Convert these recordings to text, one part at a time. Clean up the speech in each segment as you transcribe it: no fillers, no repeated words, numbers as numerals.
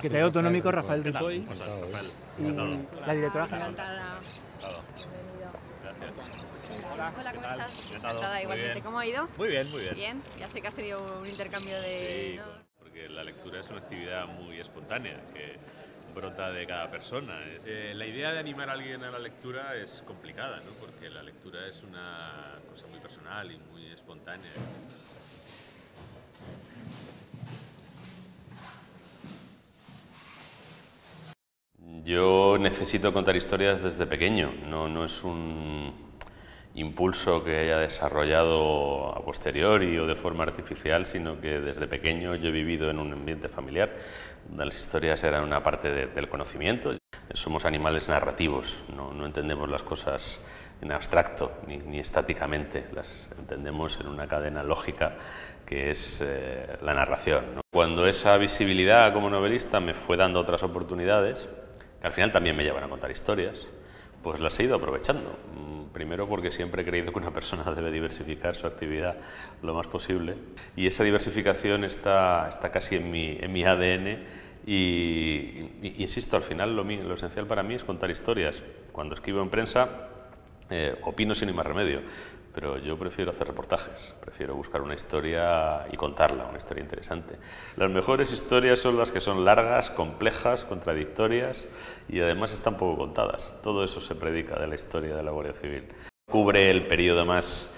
Secretario Autonómico Rafael Ripoll. ¿Cómo estás, Rafael? Y la directora general. Encantada. Encantado. Bienvenido. Gracias. Hola, ¿cómo ¿Qué tal? estás? Encantado. Encantada Muy igualmente. bien. ¿Cómo ha ido? Muy bien, muy bien. Bien. Ya sé que has tenido un intercambio de... Sí, ¿no? porque la lectura es una actividad muy espontánea, que brota de cada persona. La idea de animar a alguien a la lectura es complicada, ¿no? Porque la lectura es una cosa muy personal y muy espontánea. Yo necesito contar historias desde pequeño, no es un impulso que haya desarrollado a posteriori o de forma artificial, sino que desde pequeño yo he vivido en un ambiente familiar donde las historias eran una parte del conocimiento. Somos animales narrativos, no entendemos las cosas en abstracto ni estáticamente, las entendemos en una cadena lógica que es la narración, ¿no? Cuando esa visibilidad como novelista me fue dando otras oportunidades, que al final también me llevan a contar historias, pues las he ido aprovechando. Primero porque siempre he creído que una persona debe diversificar su actividad lo más posible, y esa diversificación está casi en mi ADN y insisto, al final lo esencial para mí es contar historias. Cuando escribo en prensa opino sin más remedio, pero yo prefiero hacer reportajes, prefiero buscar una historia y contarla, una historia interesante. Las mejores historias son las que son largas, complejas, contradictorias y además están poco contadas. Todo eso se predica de la historia de la Guardia Civil. Cubre el periodo más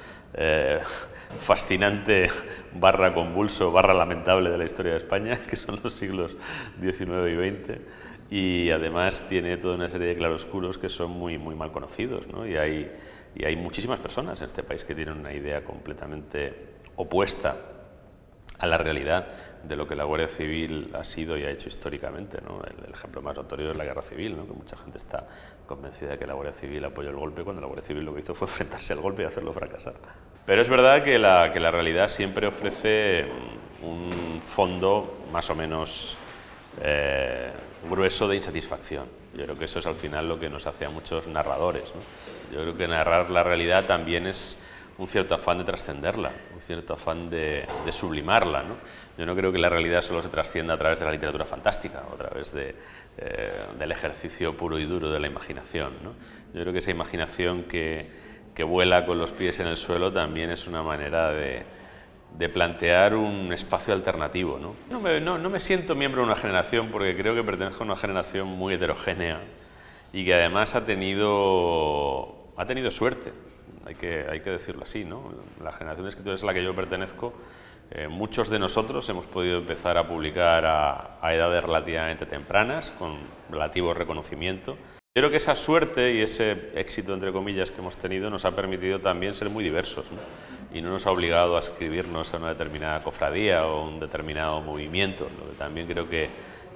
fascinante, barra convulso, barra lamentable de la historia de España, que son los siglos XIX y XX, y además tiene toda una serie de claroscuros que son muy mal conocidos, ¿no? Y hay muchísimas personas en este país que tienen una idea completamente opuesta a la realidad de lo que la Guardia Civil ha sido y ha hecho históricamente, ¿no? El ejemplo más notorio es la Guerra Civil, ¿no? Que mucha gente está convencida de que la Guardia Civil apoyó el golpe, cuando la Guardia Civil lo que hizo fue enfrentarse al golpe y hacerlo fracasar. Pero es verdad que la realidad siempre ofrece un fondo más o menos grueso de insatisfacción. Yo creo que eso es al final lo que nos hace a muchos narradores, ¿no? Yo creo que narrar la realidad también es un cierto afán de trascenderla, un cierto afán de sublimarla, ¿no? Yo no creo que la realidad solo se trascienda a través de la literatura fantástica o a través del ejercicio puro y duro de la imaginación, ¿no? Yo creo que esa imaginación que vuela con los pies en el suelo también es una manera de plantear un espacio alternativo, ¿no? No me siento miembro de una generación porque creo que pertenezco a una generación muy heterogénea y que además ha tenido suerte, hay que decirlo así, ¿no? La generación de escritores a la que yo pertenezco, muchos de nosotros hemos podido empezar a publicar a edades relativamente tempranas, con relativo reconocimiento. Yo creo que esa suerte y ese éxito, entre comillas, que hemos tenido nos ha permitido también ser muy diversos, ¿no? Y no nos ha obligado a escribirnos a una determinada cofradía o un determinado movimiento, lo que también creo que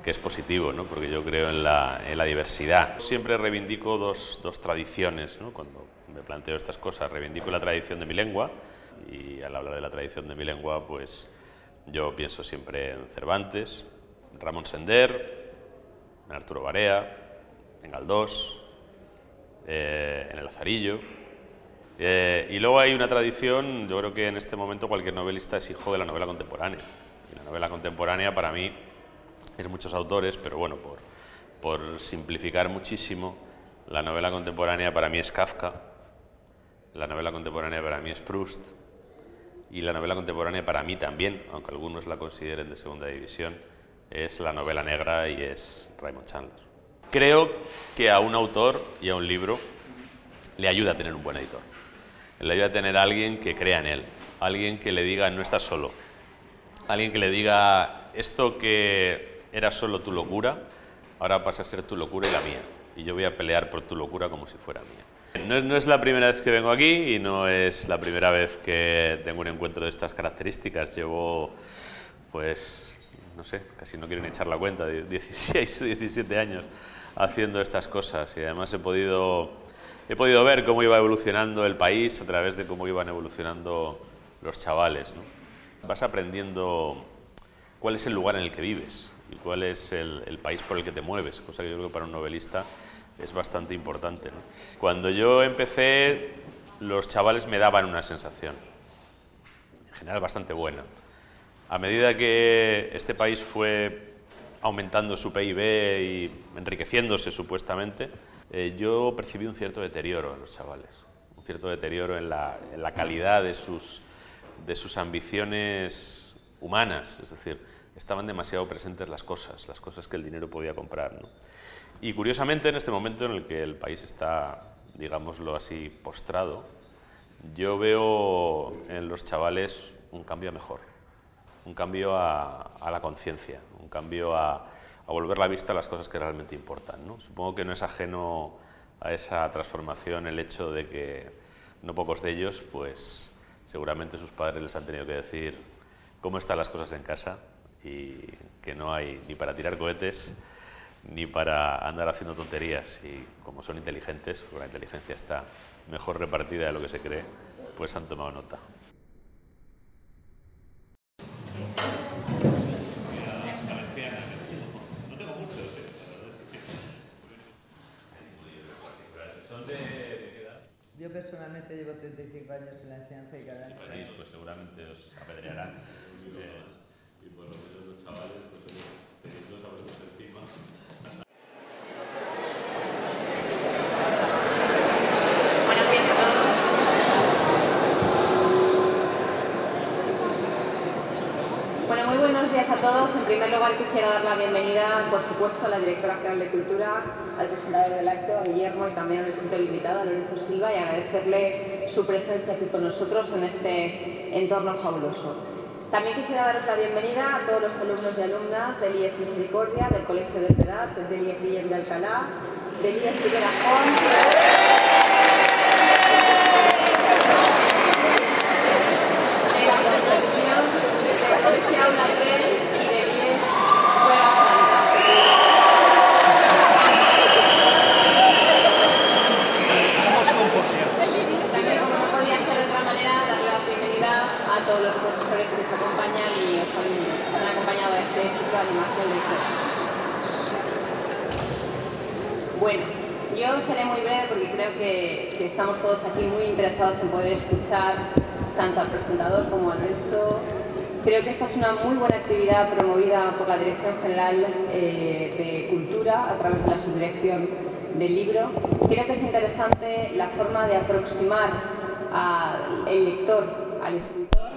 es positivo, ¿no? Porque yo creo en la diversidad. Siempre reivindico dos tradiciones, ¿no? Cuando me planteo estas cosas, reivindico la tradición de mi lengua, y al hablar de la tradición de mi lengua, pues yo pienso siempre en Cervantes, en Ramón Sender, en Arturo Barea, en Galdós, en el Lazarillo. Y luego hay una tradición, yo creo que en este momento cualquier novelista es hijo de la novela contemporánea. Y la novela contemporánea para mí es muchos autores, pero bueno, por simplificar muchísimo, la novela contemporánea para mí es Kafka, la novela contemporánea para mí es Proust, y la novela contemporánea para mí también, aunque algunos la consideren de segunda división, es la novela negra y es Raymond Chandler. Creo que a un autor y a un libro le ayuda a tener un buen editor. Le ayuda a tener a alguien que crea en él, alguien que le diga no estás solo, alguien que le diga esto que era solo tu locura, ahora pasa a ser tu locura y la mía, y yo voy a pelear por tu locura como si fuera mía. No es la primera vez que vengo aquí y no es la primera vez que tengo un encuentro de estas características. Llevo, pues, no sé, casi no quiero ni echar la cuenta, 16 o 17 años haciendo estas cosas, y además he podido ver cómo iba evolucionando el país a través de cómo iban evolucionando los chavales, ¿no? Vas aprendiendo cuál es el lugar en el que vives y cuál es el país por el que te mueves, cosa que yo creo que para un novelista es bastante importante, ¿no? Cuando yo empecé, los chavales me daban una sensación, en general bastante buena. A medida que este país fue aumentando su PIB y enriqueciéndose supuestamente, yo percibí un cierto deterioro en los chavales, un cierto deterioro en la calidad de sus ambiciones humanas, es decir, estaban demasiado presentes las cosas que el dinero podía comprar, ¿no? Y curiosamente, en este momento en el que el país está, digámoslo así, postrado, yo veo en los chavales un cambio a mejor, un cambio a la conciencia, un cambio a volver la vista a las cosas que realmente importan, ¿no? Supongo que no es ajeno a esa transformación el hecho de que no pocos de ellos, pues seguramente sus padres les han tenido que decir cómo están las cosas en casa y que no hay ni para tirar cohetes ni para andar haciendo tonterías, y como son inteligentes, porque la inteligencia está mejor repartida de lo que se cree, pues han tomado nota. Yo personalmente llevo 35 años en la enseñanza y cada año... Pues seguramente os apedrearán. Y por lo menos los chavales, pues teniendo a vosotros encima. Buenos días a todos. Bueno, muy buenos días a todos. En primer lugar quisiera dar la bienvenida, por supuesto, a la Directora General de Cultura, al presentador del acto, a Guillermo, y también al escritor invitado, a Lorenzo Silva, y agradecerle su presencia aquí con nosotros en este entorno fabuloso. También quisiera daros la bienvenida a todos los alumnos y alumnas del IES Misericordia, del Colegio del Piedad, del IES Guillem de Alcalá, del IES Ribera Font, de la Concepción, del Colegio Aula 3 y del IES Cueva Santa. También, como no podía ser de otra manera, darle la bienvenida a todos los profesores que nos acompañan y os han acompañado a este ciclo de animación de historia. Bueno, yo seré muy breve porque creo que estamos todos aquí muy interesados en poder escuchar tanto al presentador como a Lorenzo. Creo que esta es una muy buena actividad promovida por la Dirección General de Cultura a través de la Subdirección del Libro. Creo que es interesante la forma de aproximar al lector, al escritor.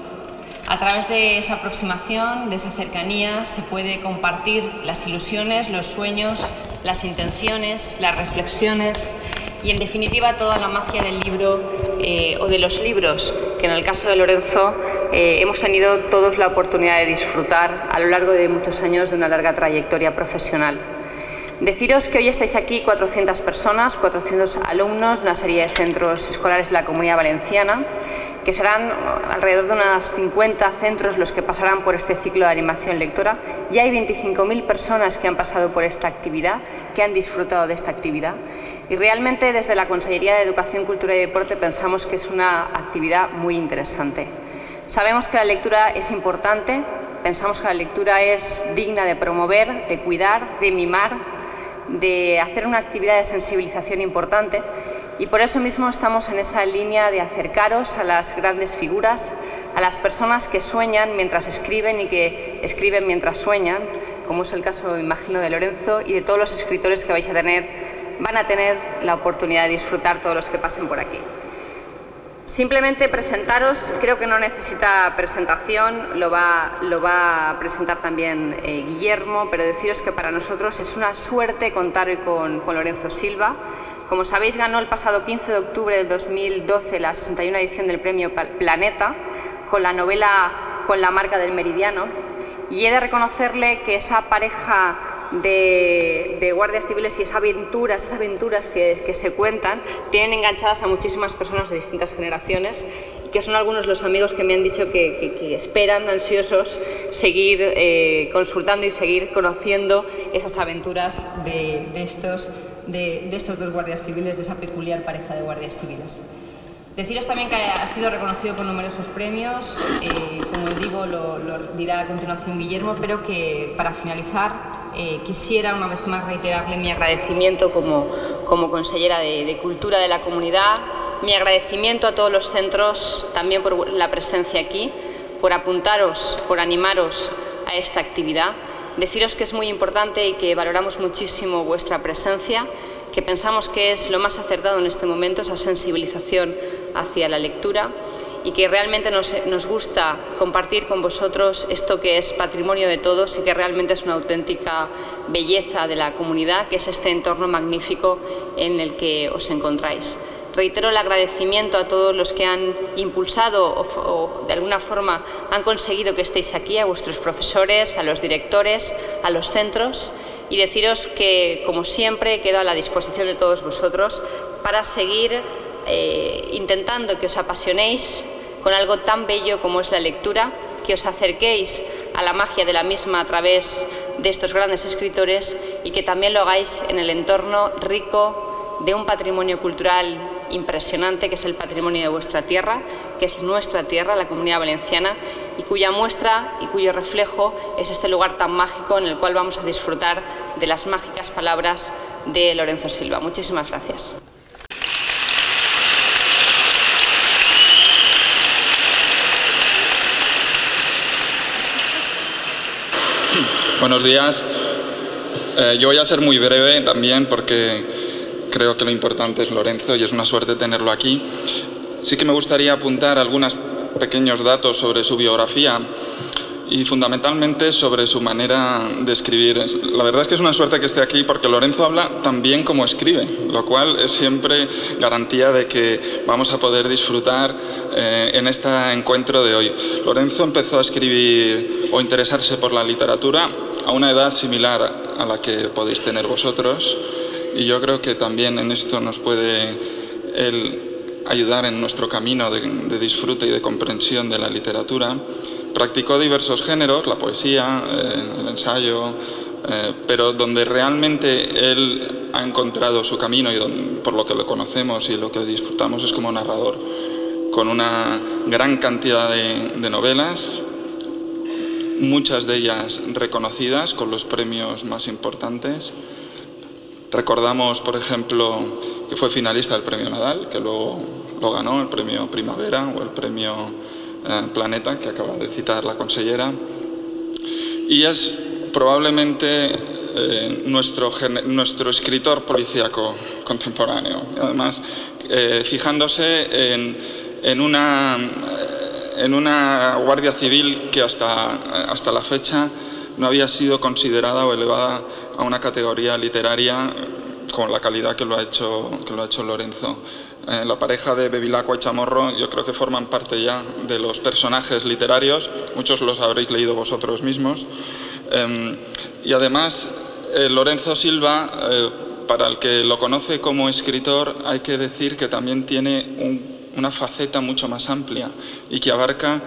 A través de esa aproximación, de esa cercanía, se puede compartir las ilusiones, los sueños, las intenciones, las reflexiones y, en definitiva, toda la magia del libro o de los libros, que en el caso de Lorenzo hemos tenido todos la oportunidad de disfrutar a lo largo de muchos años de una larga trayectoria profesional. Deciros que hoy estáis aquí 400 personas, 400 alumnos de una serie de centros escolares de la Comunidad Valenciana, que serán alrededor de unas 50 centros los que pasarán por este ciclo de animación lectora. Ya hay 25.000 personas que han pasado por esta actividad, que han disfrutado de esta actividad. Y realmente desde la Consellería de Educación, Cultura y Deporte pensamos que es una actividad muy interesante. Sabemos que la lectura es importante, pensamos que la lectura es digna de promover, de cuidar, de mimar, de hacer una actividad de sensibilización importante, y por eso mismo estamos en esa línea de acercaros a las grandes figuras, a las personas que sueñan mientras escriben y que escriben mientras sueñan, como es el caso, imagino, de Lorenzo y de todos los escritores que van a tener la oportunidad de disfrutar todos los que pasen por aquí. Simplemente presentaros, creo que no necesita presentación, lo va a presentar también Guillermo, pero deciros que para nosotros es una suerte contar hoy con Lorenzo Silva. Como sabéis, ganó el pasado 15 de octubre de 2012 la 61 edición del Premio Planeta con la novela Con la marca del meridiano, y he de reconocerle que esa pareja de guardias civiles y esas aventuras que se cuentan, tienen enganchadas a muchísimas personas de distintas generaciones, y que son algunos de los amigos que me han dicho que esperan ansiosos seguir consultando y seguir conociendo esas aventuras de estos dos guardias civiles, de esa peculiar pareja de guardias civiles. Deciros también que ha sido reconocido con numerosos premios, como digo, lo dirá a continuación Guillermo, pero que para finalizar quisiera una vez más reiterarle mi agradecimiento como consellera de Cultura de la comunidad, mi agradecimiento a todos los centros también por la presencia aquí, por apuntaros, por animaros a esta actividad, deciros que es muy importante y que valoramos muchísimo vuestra presencia, que pensamos que es lo más acertado en este momento, esa sensibilización hacia la lectura, y que realmente nos gusta compartir con vosotros esto que es patrimonio de todos y que realmente es una auténtica belleza de la comunidad, que es este entorno magnífico en el que os encontráis. Reitero el agradecimiento a todos los que han impulsado o de alguna forma han conseguido que estéis aquí, a vuestros profesores, a los directores, a los centros, y deciros que, como siempre, quedo a la disposición de todos vosotros para seguir intentando que os apasionéis con algo tan bello como es la lectura, que os acerquéis a la magia de la misma a través de estos grandes escritores y que también lo hagáis en el entorno rico de un patrimonio cultural impresionante, que es el patrimonio de vuestra tierra, que es nuestra tierra, la Comunidad Valenciana, y cuya muestra y cuyo reflejo es este lugar tan mágico en el cual vamos a disfrutar de las mágicas palabras de Lorenzo Silva. Muchísimas gracias. Buenos días. Yo voy a ser muy breve también porque creo que lo importante es Lorenzo y es una suerte tenerlo aquí. Sí que me gustaría apuntar algunos pequeños datos sobre su biografía y fundamentalmente sobre su manera de escribir. La verdad es que es una suerte que esté aquí porque Lorenzo habla tan bien como escribe, lo cual es siempre garantía de que vamos a poder disfrutar en este encuentro de hoy. Lorenzo empezó a escribir o interesarse por la literatura a una edad similar a la que podéis tener vosotros, y yo creo que también en esto nos puede él ayudar en nuestro camino de disfrute y de comprensión de la literatura. Practicó diversos géneros, la poesía, el ensayo, pero donde realmente él ha encontrado su camino y por lo que lo conocemos y lo que disfrutamos es como narrador, con una gran cantidad de novelas, muchas de ellas reconocidas con los premios más importantes. Recordamos, por ejemplo, que fue finalista del Premio Nadal, que luego lo ganó, el Premio Primavera o el Premio Planeta, que acaba de citar la consellera. Y es probablemente nuestro escritor policíaco contemporáneo. Además, fijándose en una Guardia Civil que hasta la fecha no había sido considerada o elevada a una categoría literaria con la calidad que lo ha hecho Lorenzo. La pareja de Bevilacqua y Chamorro yo creo que forman parte ya de los personajes literarios, muchos los habréis leído vosotros mismos. Y además Lorenzo Silva, para el que lo conoce como escritor, hay que decir que también tiene una faceta mucho más amplia y que abarca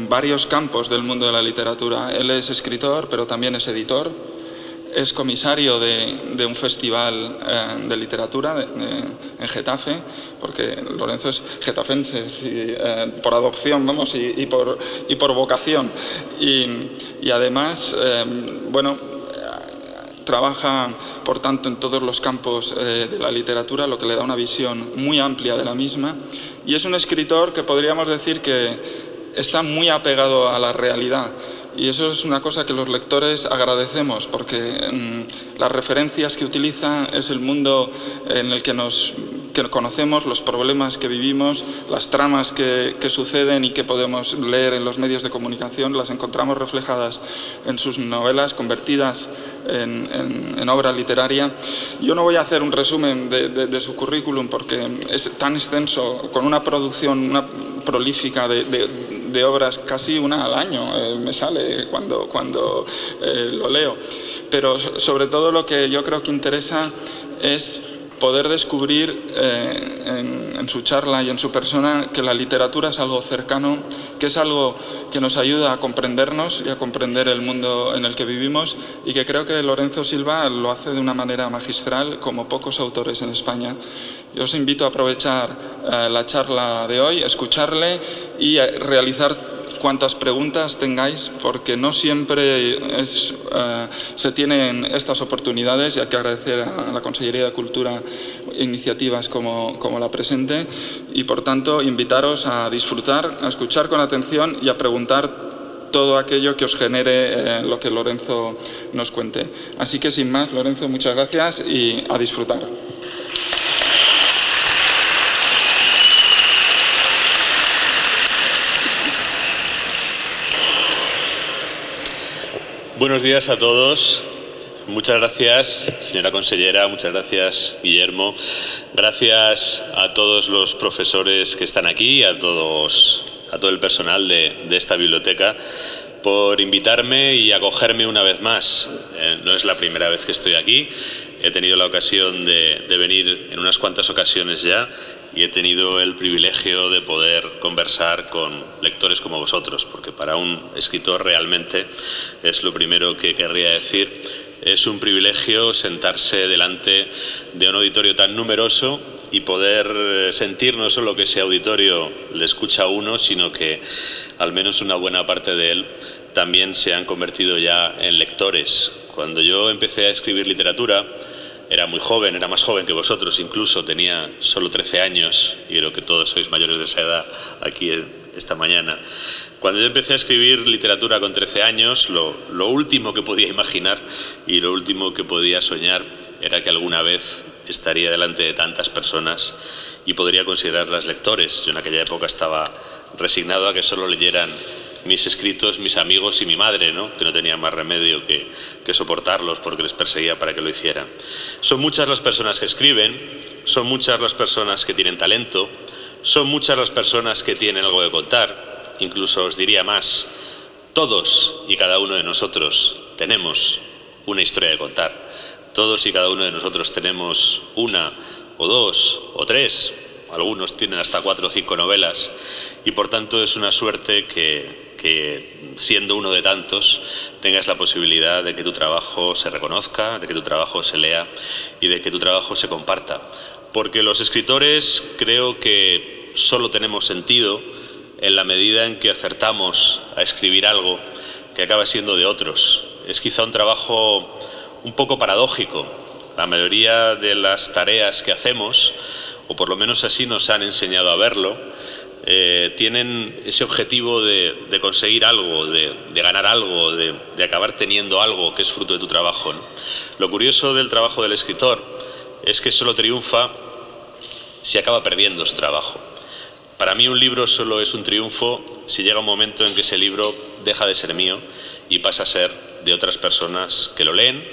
varios campos del mundo de la literatura. Él es escritor, pero también es editor, es comisario de un festival de literatura en Getafe, porque Lorenzo es getafense por adopción, vamos, y por vocación. Y además, bueno, trabaja, por tanto, en todos los campos de la literatura, lo que le da una visión muy amplia de la misma. Y es un escritor que podríamos decir que está muy apegado a la realidad. Y eso es una cosa que los lectores agradecemos, porque las referencias que utiliza es el mundo en el que conocemos, los problemas que vivimos, las tramas que suceden y que podemos leer en los medios de comunicación, las encontramos reflejadas en sus novelas, convertidas en obra literaria. Yo no voy a hacer un resumen de su currículum porque es tan extenso, con una producción prolífica de obras, casi una al año me sale cuando lo leo. Pero sobre todo lo que yo creo que interesa es poder descubrir en su charla y en su persona que la literatura es algo cercano, que es algo que nos ayuda a comprendernos y a comprender el mundo en el que vivimos, y que creo que Lorenzo Silva lo hace de una manera magistral, como pocos autores en España. Yo os invito a aprovechar la charla de hoy, escucharle y a realizar cuantas preguntas tengáis, porque no siempre se tienen estas oportunidades, y hay que agradecer a la Consellería de Cultura iniciativas como la presente, y por tanto invitaros a disfrutar, a escuchar con atención y a preguntar todo aquello que os genere lo que Lorenzo nos cuente. Así que sin más, Lorenzo, muchas gracias y a disfrutar. Buenos días a todos. Muchas gracias, señora consellera, muchas gracias, Guillermo. Gracias a todos los profesores que están aquí, a todo el personal de esta biblioteca, por invitarme y acogerme una vez más. No es la primera vez que estoy aquí. He tenido la ocasión de venir en unas cuantas ocasiones ya y he tenido el privilegio de poder conversar con lectores como vosotros, porque para un escritor realmente es lo primero que querría decir. Es un privilegio sentarse delante de un auditorio tan numeroso y poder sentir no solo que ese auditorio le escucha a uno, sino que al menos una buena parte de él también se han convertido ya en lectores. Cuando yo empecé a escribir literatura, era muy joven, era más joven que vosotros, incluso tenía solo 13 años, y creo que todos sois mayores de esa edad aquí esta mañana. Cuando yo empecé a escribir literatura con 13 años, lo último que podía imaginar y lo último que podía soñar era que alguna vez estaría delante de tantas personas y podría considerarlas lectores. Yo en aquella época estaba resignado a que solo leyeran mis escritos, mis amigos y mi madre, ¿no? Que no tenía más remedio que soportarlos porque les perseguía para que lo hicieran. Son muchas las personas que escriben, son muchas las personas que tienen talento, son muchas las personas que tienen algo de contar, incluso os diría más, todos y cada uno de nosotros tenemos una historia de contar. Todos y cada uno de nosotros tenemos una o dos o tres, algunos tienen hasta 4 o 5 novelas y por tanto es una suerte que siendo uno de tantos tengas la posibilidad de que tu trabajo se reconozca, de que tu trabajo se lea y de que tu trabajo se comparta. Porque los escritores creo que solo tenemos sentido en la medida en que acertamos a escribir algo que acaba siendo de otros. Es quizá un trabajo un poco paradójico. La mayoría de las tareas que hacemos, o por lo menos así nos han enseñado a verlo, tienen ese objetivo de conseguir algo, de ganar algo, de acabar teniendo algo que es fruto de tu trabajo, ¿no? Lo curioso del trabajo del escritor es que solo triunfa si acaba perdiendo su trabajo. Para mí un libro solo es un triunfo si llega un momento en que ese libro deja de ser mío y pasa a ser de otras personas que lo leen,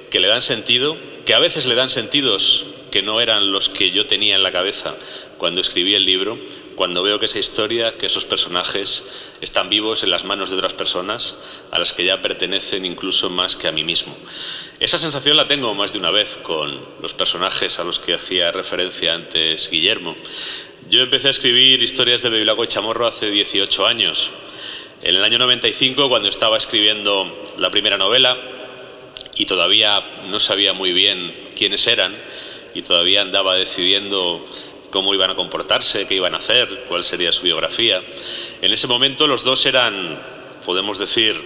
que le dan sentido, que a veces le dan sentidos que no eran los que yo tenía en la cabeza cuando escribí el libro, cuando veo que esa historia, que esos personajes están vivos en las manos de otras personas a las que ya pertenecen incluso más que a mí mismo. Esa sensación la tengo más de una vez con los personajes a los que hacía referencia antes Guillermo. Yo empecé a escribir historias de Bevilacqua y Chamorro hace 18 años. En el año 95, cuando estaba escribiendo la primera novela y todavía no sabía muy bien quiénes eran y todavía andaba decidiendo cómo iban a comportarse, qué iban a hacer, cuál sería su biografía. En ese momento los dos eran, podemos decir,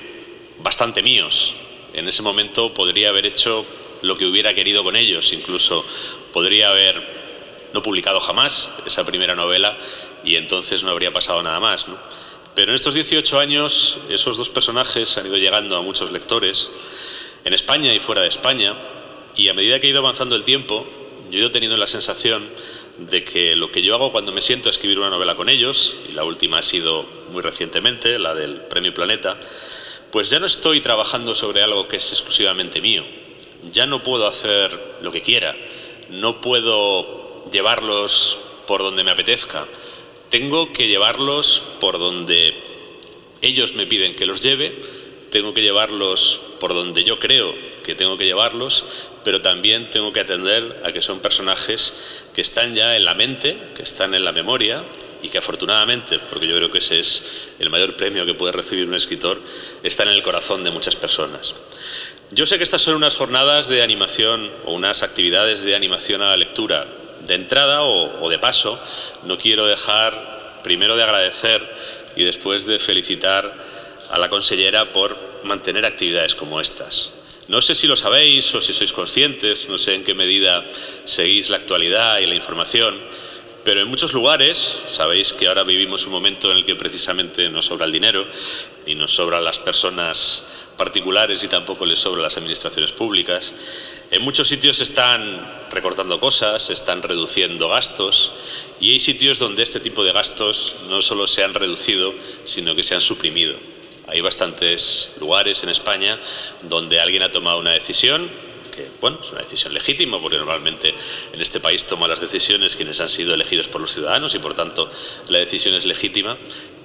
bastante míos. En ese momento podría haber hecho lo que hubiera querido con ellos, incluso podría haber no publicado jamás esa primera novela y entonces no habría pasado nada más, ¿no? Pero en estos 18 años esos dos personajes han ido llegando a muchos lectores en España y fuera de España, y a medida que ha ido avanzando el tiempo yo he ido teniendo la sensación de que lo que yo hago cuando me siento a escribir una novela con ellos, y la última ha sido muy recientemente, la del Premio Planeta, pues ya no estoy trabajando sobre algo que es exclusivamente mío. Ya no puedo hacer lo que quiera, no puedo llevarlos por donde me apetezca. Tengo que llevarlos por donde ellos me piden que los lleve, tengo que llevarlos por donde yo creo que tengo que llevarlos, pero también tengo que atender a que son personajes que están ya en la mente, que están en la memoria y que afortunadamente, porque yo creo que ese es el mayor premio que puede recibir un escritor, están en el corazón de muchas personas. Yo sé que estas son unas jornadas de animación o unas actividades de animación a la lectura. De entrada o de paso, no quiero dejar primero de agradecer y después de felicitar a la consellera por mantener actividades como estas. No sé si lo sabéis o si sois conscientes, no sé en qué medida seguís la actualidad y la información, Pero en muchos lugares, sabéis que ahora vivimos un momento en el que precisamente nos sobra el dinero y nos sobran las personas particulares y tampoco les sobran las administraciones públicas. En muchos sitios se están recortando cosas, se están reduciendo gastos y hay sitios donde este tipo de gastos no solo se han reducido, sino que se han suprimido. Hay bastantes lugares en España donde alguien ha tomado una decisión que, bueno, es una decisión legítima, porque normalmente en este país toman las decisiones quienes han sido elegidos por los ciudadanos y, por tanto, la decisión es legítima.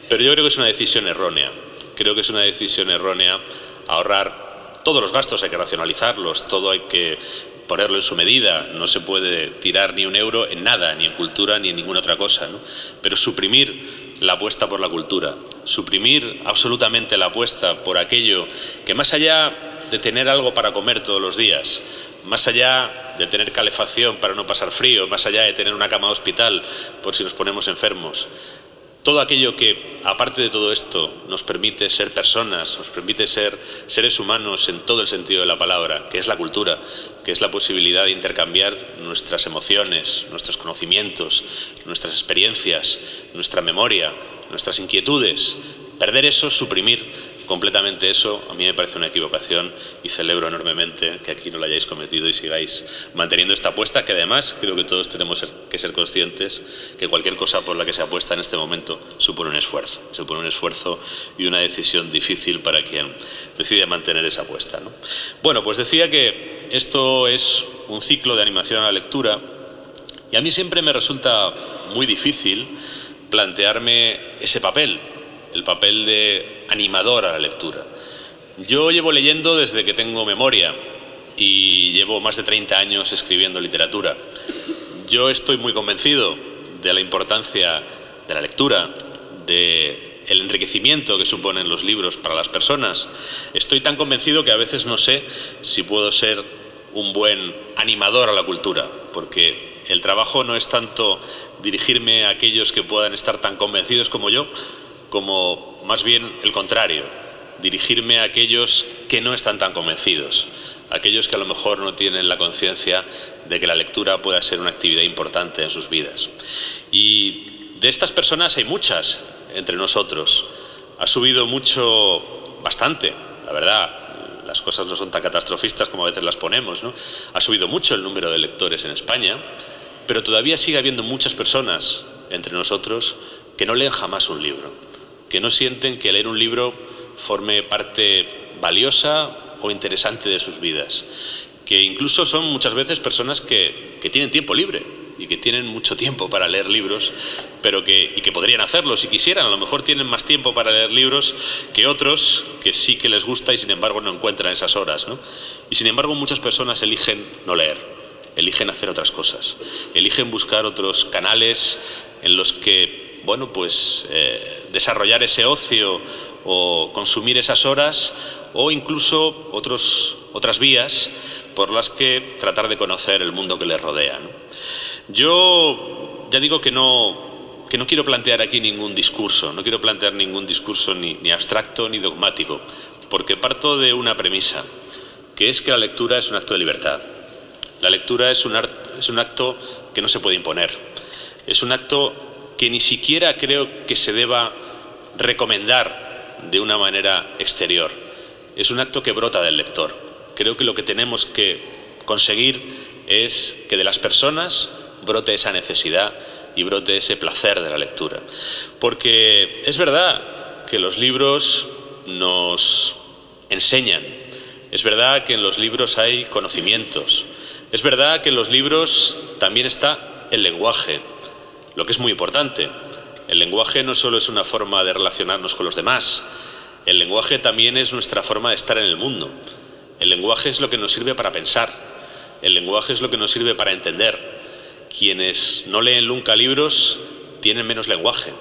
Pero yo creo que es una decisión errónea. Creo que es una decisión errónea ahorrar todos los gastos, hay que racionalizarlos, todo hay que ponerlo en su medida. No se puede tirar ni un euro en nada, ni en cultura, ni en ninguna otra cosa, ¿no? Pero suprimir la apuesta por la cultura, suprimir absolutamente la apuesta por aquello que, más allá de tener algo para comer todos los días, más allá de tener calefacción para no pasar frío, más allá de tener una cama de hospital por si nos ponemos enfermos, todo aquello que, aparte de todo esto, nos permite ser personas, nos permite ser seres humanos en todo el sentido de la palabra, que es la cultura, que es la posibilidad de intercambiar nuestras emociones, nuestros conocimientos, nuestras experiencias, nuestra memoria, nuestras inquietudes. Perder eso, suprimir completamente eso, a mí me parece una equivocación y celebro enormemente que aquí no lo hayáis cometido y sigáis manteniendo esta apuesta, que además creo que todos tenemos que ser conscientes que cualquier cosa por la que se apuesta en este momento supone un esfuerzo y una decisión difícil para quien decide mantener esa apuesta, ¿no? Bueno, pues decía que esto es un ciclo de animación a la lectura y a mí siempre me resulta muy difícil plantearme ese papel, el papel de animador a la lectura. Yo llevo leyendo desde que tengo memoria y llevo más de 30 años escribiendo literatura. Yo estoy muy convencido de la importancia de la lectura, del enriquecimiento que suponen los libros para las personas. Estoy tan convencido que a veces no sé si puedo ser un buen animador a la cultura, porque el trabajo no es tanto dirigirme a aquellos que puedan estar tan convencidos como yo, como más bien el contrario, dirigirme a aquellos que no están tan convencidos, aquellos que a lo mejor no tienen la conciencia de que la lectura pueda ser una actividad importante en sus vidas. Y de estas personas hay muchas entre nosotros. Ha subido mucho, bastante, la verdad, las cosas no son tan catastrofistas como a veces las ponemos, ¿no? Ha subido mucho el número de lectores en España, pero todavía sigue habiendo muchas personas entre nosotros que no leen jamás un libro, que no sienten que leer un libro forme parte valiosa o interesante de sus vidas, que incluso son muchas veces personas que tienen tiempo libre y que tienen mucho tiempo para leer libros, pero que podrían hacerlo si quisieran. A lo mejor tienen más tiempo para leer libros que otros que sí que les gusta y sin embargo no encuentran esas horas, ¿no? Y sin embargo muchas personas eligen no leer, eligen hacer otras cosas, eligen buscar otros canales en los que, bueno, pues desarrollar ese ocio o consumir esas horas, o incluso otras vías por las que tratar de conocer el mundo que les rodea, ¿no? Yo ya digo que no quiero plantear aquí ningún discurso, no quiero plantear ningún discurso ni abstracto ni dogmático, porque parto de una premisa, que es que la lectura es un acto de libertad. La lectura es un acto que no se puede imponer, es un acto que ni siquiera creo que se deba recomendar de una manera exterior. Es un acto que brota del lector. Creo que lo que tenemos que conseguir es que de las personas brote esa necesidad y brote ese placer de la lectura. Porque es verdad que los libros nos enseñan, es verdad que en los libros hay conocimientos, es verdad que en los libros también está el lenguaje, lo que es muy importante. El lenguaje no solo es una forma de relacionarnos con los demás, el lenguaje también es nuestra forma de estar en el mundo. El lenguaje es lo que nos sirve para pensar, el lenguaje es lo que nos sirve para entender. Quienes no leen nunca libros tienen menos lenguaje,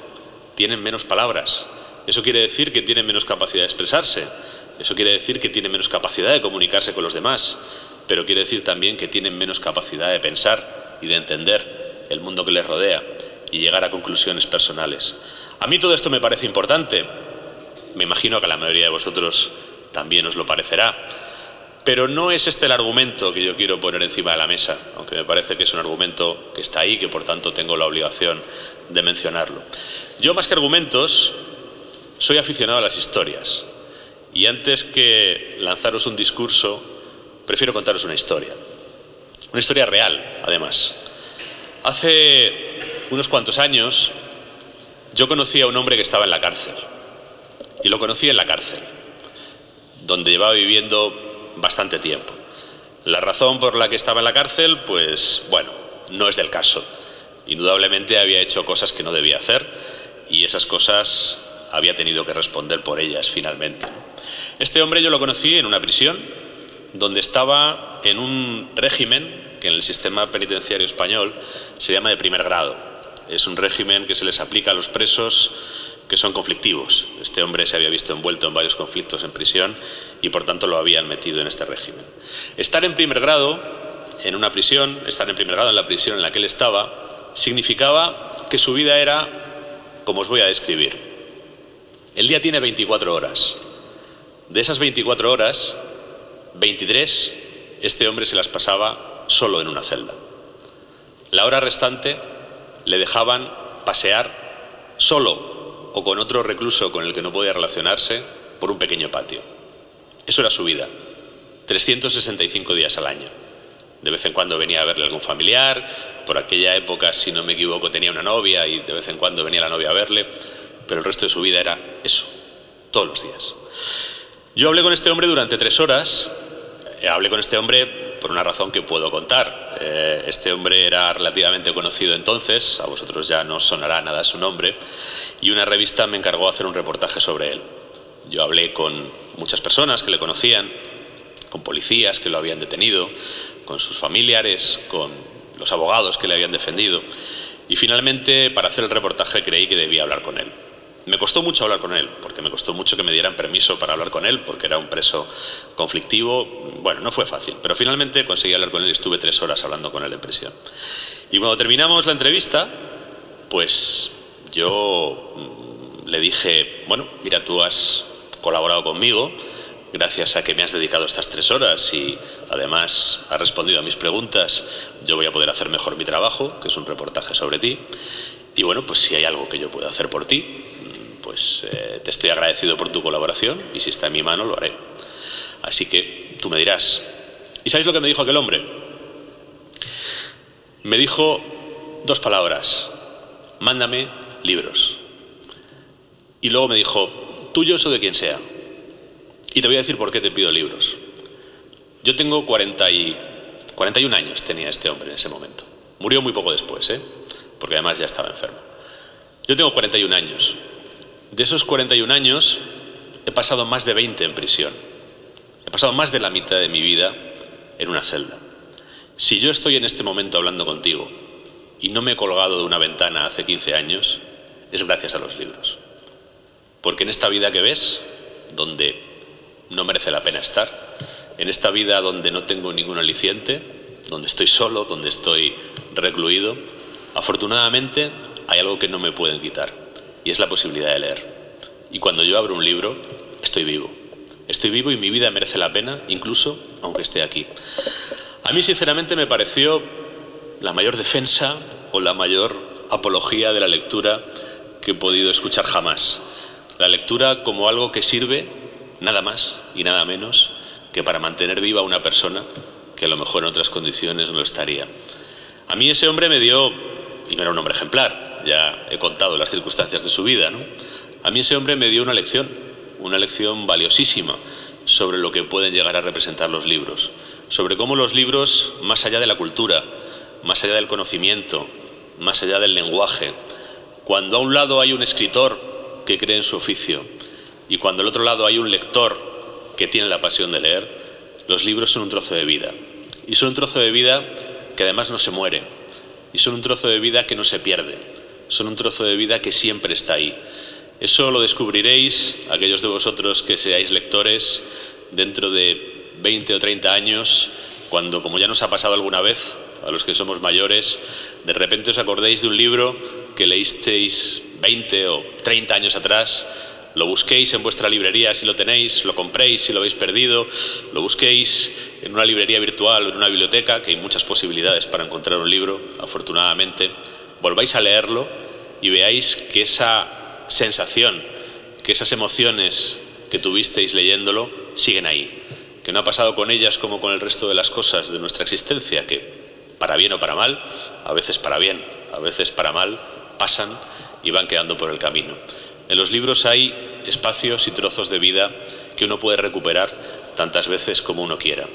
tienen menos palabras. Eso quiere decir que tienen menos capacidad de expresarse, eso quiere decir que tienen menos capacidad de comunicarse con los demás, pero quiere decir también que tienen menos capacidad de pensar y de entender el mundo que les rodea y llegar a conclusiones personales. A mí todo esto me parece importante, me imagino que a la mayoría de vosotros también os lo parecerá, Pero no es este el argumento que yo quiero poner encima de la mesa, aunque me parece que es un argumento que está ahí, que por tanto tengo la obligación de mencionarlo. Yo, más que argumentos, soy aficionado a las historias. Y antes que lanzaros un discurso, prefiero contaros una historia. Una historia real, además. Hace unos cuantos años, yo conocí a un hombre que estaba en la cárcel. Y lo conocí en la cárcel, donde llevaba viviendo bastante tiempo. La razón por la que estaba en la cárcel, pues, bueno, no es del caso. Indudablemente había hecho cosas que no debía hacer y esas cosas había tenido que responder por ellas, finalmente. Este hombre yo lo conocí en una prisión, donde estaba en un régimen que en el sistema penitenciario español se llama de primer grado. Es un régimen que se les aplica a los presos que son conflictivos. Este hombre se había visto envuelto en varios conflictos en prisión y por tanto lo habían metido en este régimen. Estar en primer grado en una prisión, estar en primer grado en la prisión en la que él estaba, significaba que su vida era como os voy a describir. El día tiene 24 horas. De esas 24 horas, 23, este hombre se las pasaba solo en una celda. La hora restante le dejaban pasear solo o con otro recluso con el que no podía relacionarse por un pequeño patio. Eso era su vida, 365 días al año. De vez en cuando venía a verle a algún familiar, por aquella época, si no me equivoco, tenía una novia y de vez en cuando venía la novia a verle, pero el resto de su vida era eso, todos los días. Yo hablé con este hombre durante 3 horas, hablé con este hombre por una razón que puedo contar. Este hombre era relativamente conocido entonces, a vosotros ya no os sonará nada su nombre, y una revista me encargó hacer un reportaje sobre él. Yo hablé con muchas personas que le conocían, con policías que lo habían detenido, con sus familiares, con los abogados que le habían defendido, y finalmente para hacer el reportaje creí que debía hablar con él. Me costó mucho hablar con él, porque me costó mucho que me dieran permiso para hablar con él, porque era un preso conflictivo. Bueno, no fue fácil, pero finalmente conseguí hablar con él y estuve 3 horas hablando con él en prisión. Y cuando terminamos la entrevista, pues yo le dije, bueno, mira, tú has colaborado conmigo, gracias a que me has dedicado estas 3 horas y además has respondido a mis preguntas, yo voy a poder hacer mejor mi trabajo, que es un reportaje sobre ti. Y bueno, pues si hay algo que yo pueda hacer por ti, pues te estoy agradecido por tu colaboración y si está en mi mano lo haré. Así que tú me dirás. ¿Y sabéis lo que me dijo aquel hombre? Me dijo 2 palabras: mándame libros. Y luego me dijo, tuyos o de quien sea. Y te voy a decir por qué te pido libros. Yo tengo 41 años tenía este hombre en ese momento. Murió muy poco después, porque además ya estaba enfermo. Yo tengo 41 años. De esos 41 años he pasado más de 20 en prisión. He pasado más de la mitad de mi vida en una celda. Si yo estoy en este momento hablando contigo y no me he colgado de una ventana hace 15 años, es gracias a los libros. Porque en esta vida que ves, donde no merece la pena estar, en esta vida donde no tengo ningún aliciente, donde estoy solo, donde estoy recluido, afortunadamente hay algo que no me pueden quitar. Y es la posibilidad de leer. Y cuando yo abro un libro, estoy vivo. Estoy vivo y mi vida merece la pena, incluso aunque esté aquí. A mí, sinceramente, me pareció la mayor defensa o la mayor apología de la lectura que he podido escuchar jamás. La lectura como algo que sirve, nada más y nada menos, que para mantener viva a una persona que a lo mejor en otras condiciones no estaría. A mí ese hombre me dio, y no era un hombre ejemplar, ya he contado las circunstancias de su vida, ¿no? A mí ese hombre me dio una lección valiosísima sobre lo que pueden llegar a representar los libros, sobre cómo los libros, más allá de la cultura, más allá del conocimiento, más allá del lenguaje, cuando a un lado hay un escritor que cree en su oficio y cuando al otro lado hay un lector que tiene la pasión de leer, los libros son un trozo de vida. Y son un trozo de vida que además no se muere, y son un trozo de vida que no se pierde. Son un trozo de vida que siempre está ahí. Eso lo descubriréis, aquellos de vosotros que seáis lectores, dentro de 20 o 30 años, cuando, como ya nos ha pasado alguna vez, a los que somos mayores, de repente os acordéis de un libro que leísteis 20 o 30 años atrás, lo busquéis en vuestra librería si lo tenéis, lo compréis si lo habéis perdido, lo busquéis en una librería virtual o en una biblioteca, que hay muchas posibilidades para encontrar un libro, afortunadamente, volváis a leerlo y veáis que esa sensación, que esas emociones que tuvisteis leyéndolo siguen ahí, que no ha pasado con ellas como con el resto de las cosas de nuestra existencia, que para bien o para mal, a veces para bien, a veces para mal, pasan y van quedando por el camino. En los libros hay espacios y trozos de vida que uno puede recuperar tantas veces como uno quiera.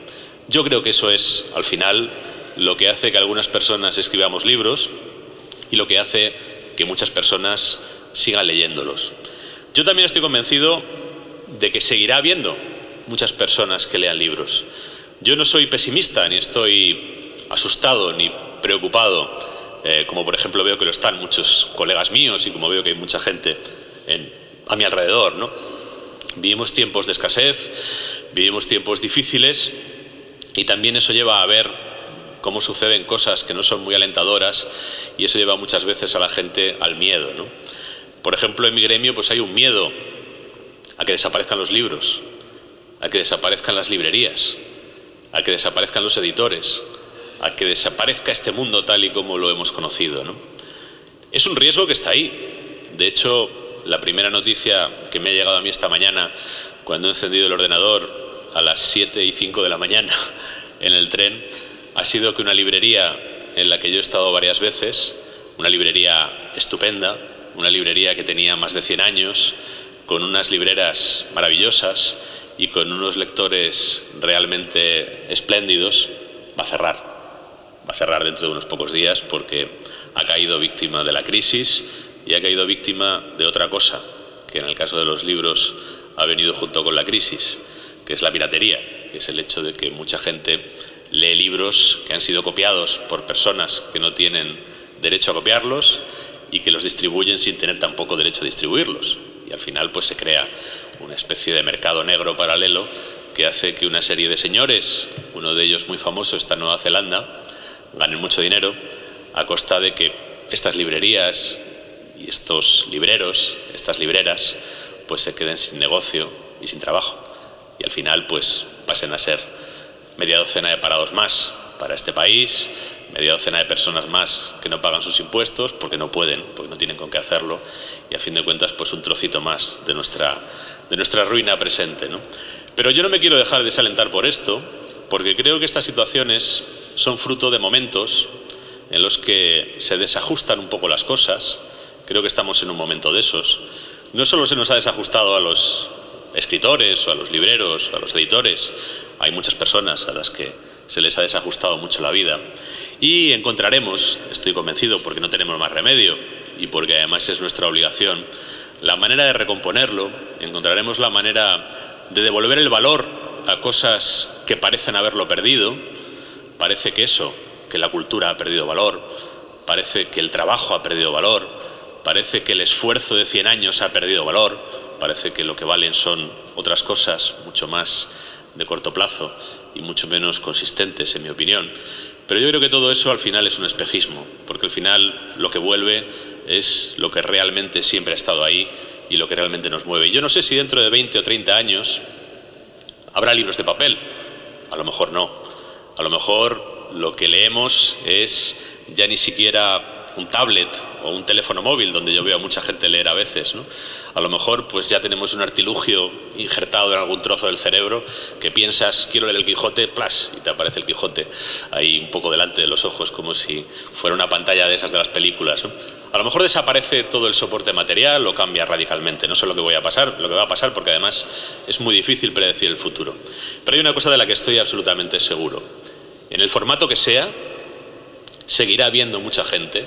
Yo creo que eso es, al final, lo que hace que algunas personas escribamos libros y lo que hace que muchas personas sigan leyéndolos. Yo también estoy convencido de que seguirá habiendo muchas personas que lean libros. Yo no soy pesimista, ni estoy asustado, ni preocupado, como por ejemplo veo que lo están muchos colegas míos y como veo que hay mucha gente a mi alrededor, ¿no? Vivimos tiempos de escasez, vivimos tiempos difíciles y también eso lleva a ver cómo suceden cosas que no son muy alentadoras y eso lleva muchas veces a la gente al miedo, ¿no? Por ejemplo, en mi gremio pues hay un miedo a que desaparezcan los libros, a que desaparezcan las librerías, a que desaparezcan los editores, a que desaparezca este mundo tal y como lo hemos conocido, ¿no? Es un riesgo que está ahí. De hecho, la primera noticia que me ha llegado a mí esta mañana, cuando he encendido el ordenador a las 7:05 de la mañana en el tren, ha sido que una librería en la que yo he estado varias veces, una librería estupenda, una librería que tenía más de 100 años, con unas libreras maravillosas y con unos lectores realmente espléndidos, va a cerrar. Va a cerrar dentro de unos pocos días porque ha caído víctima de la crisis y ha caído víctima de otra cosa, que en el caso de los libros ha venido junto con la crisis, que es la piratería, que es el hecho de que mucha gente lee libros que han sido copiados por personas que no tienen derecho a copiarlos y que los distribuyen sin tener tampoco derecho a distribuirlos. Y al final pues se crea una especie de mercado negro paralelo que hace que una serie de señores, uno de ellos muy famoso está en Nueva Zelanda, ganen mucho dinero a costa de que estas librerías y estos libreros, estas libreras, pues se queden sin negocio y sin trabajo. Y al final pues pasen a ser media docena de parados más para este país, media docena de personas más que no pagan sus impuestos porque no pueden, porque no tienen con qué hacerlo, y a fin de cuentas pues un trocito más de nuestra ruina presente, ¿no? Pero yo no me quiero dejar desalentar por esto, porque creo que estas situaciones son fruto de momentos en los que se desajustan un poco las cosas. Creo que estamos en un momento de esos. No solo se nos ha desajustado a los escritores o a los libreros o a los editores, hay muchas personas a las que se les ha desajustado mucho la vida. Y encontraremos, estoy convencido, porque no tenemos más remedio y porque además es nuestra obligación, la manera de recomponerlo. Encontraremos la manera de devolver el valor a cosas que parecen haberlo perdido. Parece que que la cultura ha perdido valor, parece que el trabajo ha perdido valor, parece que el esfuerzo de 100 años ha perdido valor, parece que lo que valen son otras cosas mucho más de corto plazo y mucho menos consistentes, en mi opinión. Pero yo creo que todo eso al final es un espejismo, porque al final lo que vuelve es lo que realmente siempre ha estado ahí y lo que realmente nos mueve. Yo no sé si dentro de 20 o 30 años habrá libros de papel, a lo mejor no. A lo mejor lo que leemos es ya ni siquiera un tablet o un teléfono móvil, donde yo veo a mucha gente leer a veces, ¿no? A lo mejor pues ya tenemos un artilugio injertado en algún trozo del cerebro que piensas, quiero leer el Quijote, ¡plas!, y te aparece el Quijote ahí un poco delante de los ojos, como si fuera una pantalla de esas de las películas, ¿no? A lo mejor desaparece todo el soporte material o cambia radicalmente. No sé lo que va a pasar, porque además es muy difícil predecir el futuro. Pero hay una cosa de la que estoy absolutamente seguro. En el formato que sea, seguirá habiendo mucha gente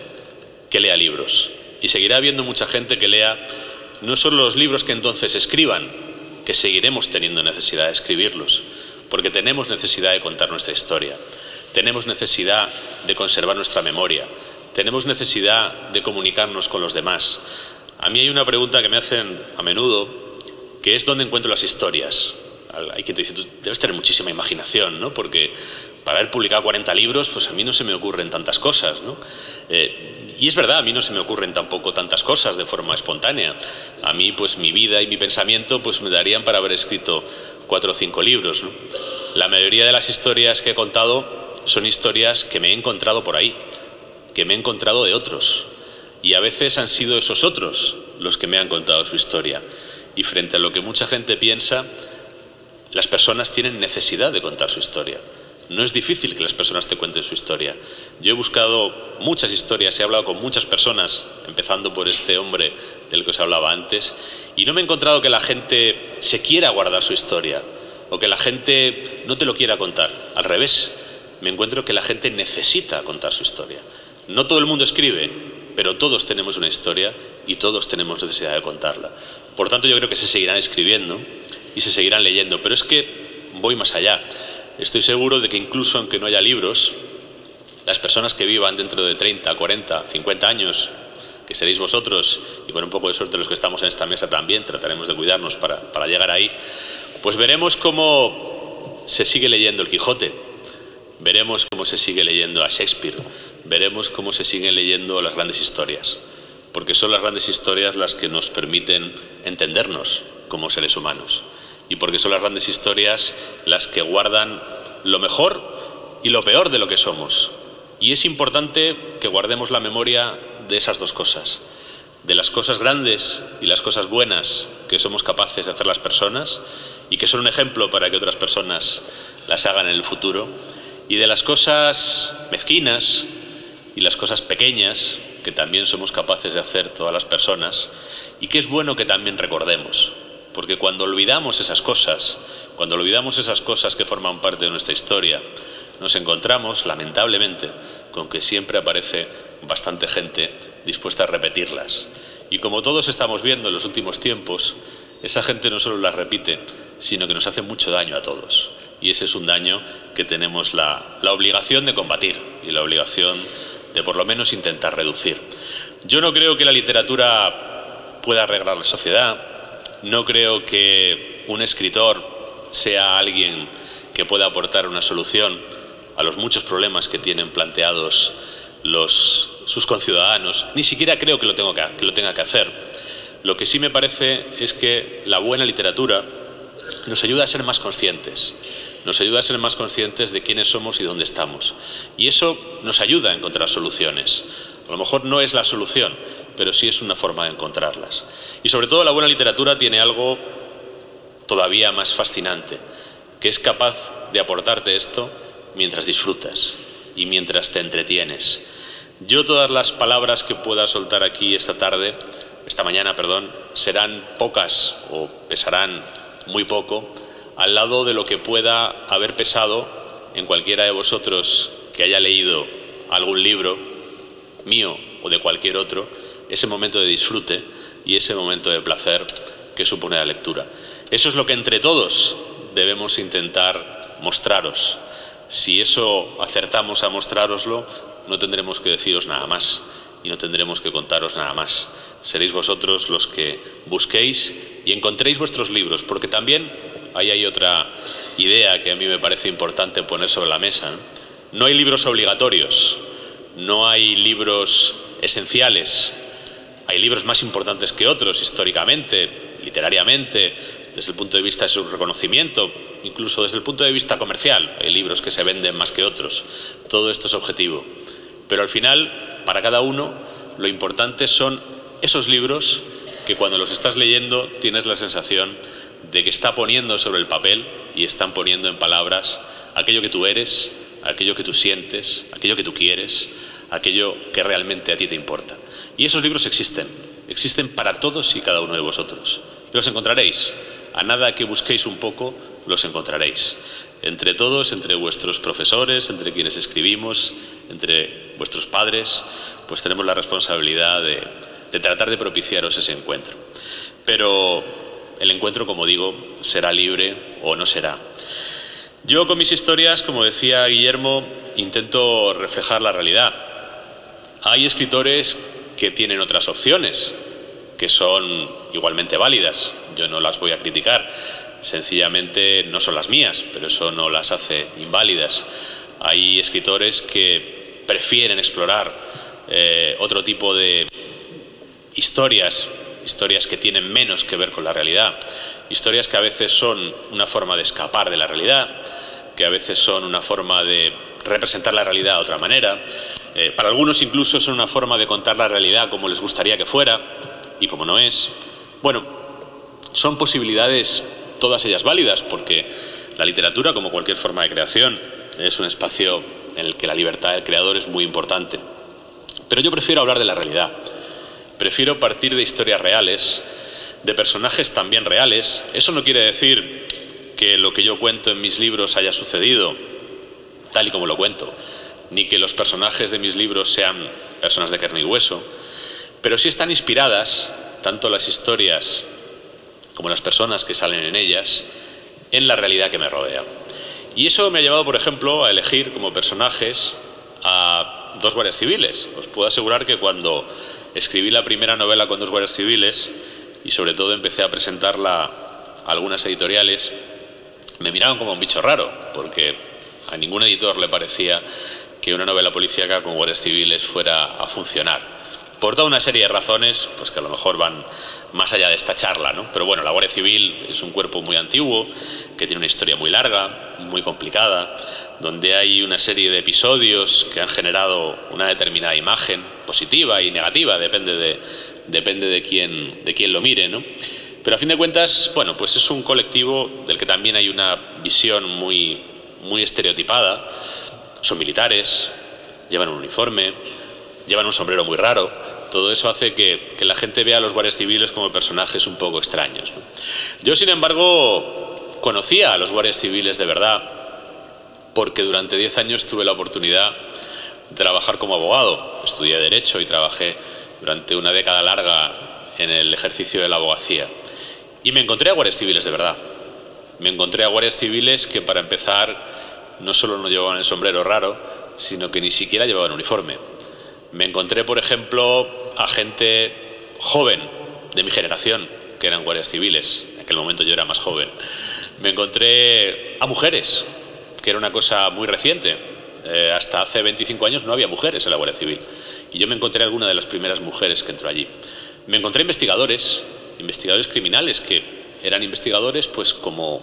que lea libros. Y seguirá habiendo mucha gente que lea no solo los libros que entonces escriban, que seguiremos teniendo necesidad de escribirlos, porque tenemos necesidad de contar nuestra historia, tenemos necesidad de conservar nuestra memoria, tenemos necesidad de comunicarnos con los demás. A mí hay una pregunta que me hacen a menudo, que es ¿dónde encuentro las historias? Hay quien te dice, tú debes tener muchísima imaginación, ¿no? Porque para haber publicado 40 libros, pues a mí no se me ocurren tantas cosas, ¿no? Y es verdad, a mí no se me ocurren tampoco tantas cosas de forma espontánea. A mí, pues mi vida y mi pensamiento pues me darían para haber escrito 4 o 5 libros, ¿no? La mayoría de las historias que he contado son historias que me he encontrado por ahí, que me he encontrado de otros. Y a veces han sido esos otros los que me han contado su historia. Y frente a lo que mucha gente piensa, las personas tienen necesidad de contar su historia. No es difícil que las personas te cuenten su historia. Yo he buscado muchas historias, he hablado con muchas personas, empezando por este hombre del que os hablaba antes, y no me he encontrado que la gente se quiera guardar su historia o que la gente no te lo quiera contar. Al revés, me encuentro que la gente necesita contar su historia. No todo el mundo escribe, pero todos tenemos una historia y todos tenemos necesidad de contarla. Por tanto, yo creo que se seguirán escribiendo y se seguirán leyendo, pero es que voy más allá. Estoy seguro de que incluso aunque no haya libros, las personas que vivan dentro de 30, 40, 50 años, que seréis vosotros, y con un poco de suerte los que estamos en esta mesa también, trataremos de cuidarnos para llegar ahí, pues veremos cómo se sigue leyendo el Quijote, veremos cómo se sigue leyendo a Shakespeare, veremos cómo se siguen leyendo las grandes historias, porque son las grandes historias las que nos permiten entendernos como seres humanos. Y porque son las grandes historias las que guardan lo mejor y lo peor de lo que somos. Y es importante que guardemos la memoria de esas dos cosas, de las cosas grandes y las cosas buenas que somos capaces de hacer las personas y que son un ejemplo para que otras personas las hagan en el futuro, y de las cosas mezquinas y las cosas pequeñas que también somos capaces de hacer todas las personas y que es bueno que también recordemos. Porque cuando olvidamos esas cosas, que forman parte de nuestra historia, nos encontramos, lamentablemente, con que siempre aparece bastante gente dispuesta a repetirlas. Y como todos estamos viendo en los últimos tiempos, esa gente no solo las repite, sino que nos hace mucho daño a todos. Y ese es un daño que tenemos la obligación de combatir y la obligación de por lo menos intentar reducir. Yo no creo que la literatura pueda arreglar la sociedad. No creo que un escritor sea alguien que pueda aportar una solución a los muchos problemas que tienen planteados sus conciudadanos. Ni siquiera creo que lo tenga que hacer. Lo que sí me parece es que la buena literatura nos ayuda a ser más conscientes. Nos ayuda a ser más conscientes de quiénes somos y dónde estamos. Y eso nos ayuda a encontrar soluciones. A lo mejor no es la solución, pero sí es una forma de encontrarlas. Y sobre todo la buena literatura tiene algo todavía más fascinante, que es capaz de aportarte esto mientras disfrutas y mientras te entretienes. Yo todas las palabras que pueda soltar aquí esta mañana, serán pocas o pesarán muy poco al lado de lo que pueda haber pesado en cualquiera de vosotros que haya leído algún libro mío o de cualquier otro, ese momento de disfrute y ese momento de placer que supone la lectura. Eso es lo que entre todos debemos intentar mostraros. Si eso acertamos a mostrároslo, no tendremos que deciros nada más y no tendremos que contaros nada más. Seréis vosotros los que busquéis y encontréis vuestros libros, porque también ahí hay otra idea que a mí me parece importante poner sobre la mesa, ¿no? No hay libros obligatorios, no hay libros esenciales. Hay libros más importantes que otros, históricamente, literariamente, desde el punto de vista de su reconocimiento, incluso desde el punto de vista comercial. Hay libros que se venden más que otros. Todo esto es objetivo. Pero al final, para cada uno, lo importante son esos libros que cuando los estás leyendo tienes la sensación de que está poniendo sobre el papel y están poniendo en palabras aquello que tú eres, aquello que tú sientes, aquello que tú quieres, aquello que realmente a ti te importa. Y esos libros existen para todos y cada uno de vosotros. Y los encontraréis. A nada que busquéis un poco, los encontraréis. Entre todos, entre vuestros profesores, entre quienes escribimos, entre vuestros padres, pues tenemos la responsabilidad de tratar de propiciaros ese encuentro. Pero el encuentro, como digo, será libre o no será. Yo con mis historias, como decía Guillermo, intento reflejar la realidad. Hay escritores que tienen otras opciones, que son igualmente válidas. Yo no las voy a criticar, sencillamente no son las mías, pero eso no las hace inválidas. Hay escritores que prefieren explorar otro tipo de historias que tienen menos que ver con la realidad, historias que a veces son una forma de escapar de la realidad, que a veces son una forma de representar la realidad de otra manera. Para algunos incluso son una forma de contar la realidad como les gustaría que fuera y como no es. Bueno, son posibilidades todas ellas válidas, porque la literatura, como cualquier forma de creación, es un espacio en el que la libertad del creador es muy importante. Pero yo prefiero hablar de la realidad. Prefiero partir de historias reales, de personajes también reales. Eso no quiere decir que lo que yo cuento en mis libros haya sucedido tal y como lo cuento, ni que los personajes de mis libros sean personas de carne y hueso, pero sí están inspiradas, tanto las historias como las personas que salen en ellas, en la realidad que me rodea. Y eso me ha llevado, por ejemplo, a elegir como personajes a 2 guardias civiles. Os puedo asegurar que cuando escribí la primera novela con 2 guardias civiles, y sobre todo empecé a presentarla a algunas editoriales, me miraban como un bicho raro, porque a ningún editor le parecía que una novela policíaca con guardias civiles fuera a funcionar, por toda una serie de razones pues que a lo mejor van más allá de esta charla, ¿no? Pero bueno, la Guardia Civil es un cuerpo muy antiguo, que tiene una historia muy larga, muy complicada, donde hay una serie de episodios que han generado una determinada imagen, positiva y negativa, depende de quién lo mire, ¿no? Pero a fin de cuentas, bueno, pues es un colectivo del que también hay una visión muy estereotipada. Son militares, llevan un uniforme, llevan un sombrero muy raro. Todo eso hace que la gente vea a los guardias civiles como personajes un poco extraños, ¿no? Yo, sin embargo, conocía a los guardias civiles de verdad, porque durante 10 años tuve la oportunidad de trabajar como abogado. Estudié Derecho y trabajé durante una década larga en el ejercicio de la abogacía. Y me encontré a guardias civiles de verdad. Me encontré a guardias civiles que, para empezar, no solo no llevaban el sombrero raro, sino que ni siquiera llevaban uniforme. Me encontré, por ejemplo, a gente joven de mi generación, que eran guardias civiles. En aquel momento yo era más joven. Me encontré a mujeres, que era una cosa muy reciente. Hasta hace 25 años no había mujeres en la Guardia Civil. Y yo me encontré a alguna de las primeras mujeres que entró allí. Me encontré investigadores criminales, que eran investigadores pues como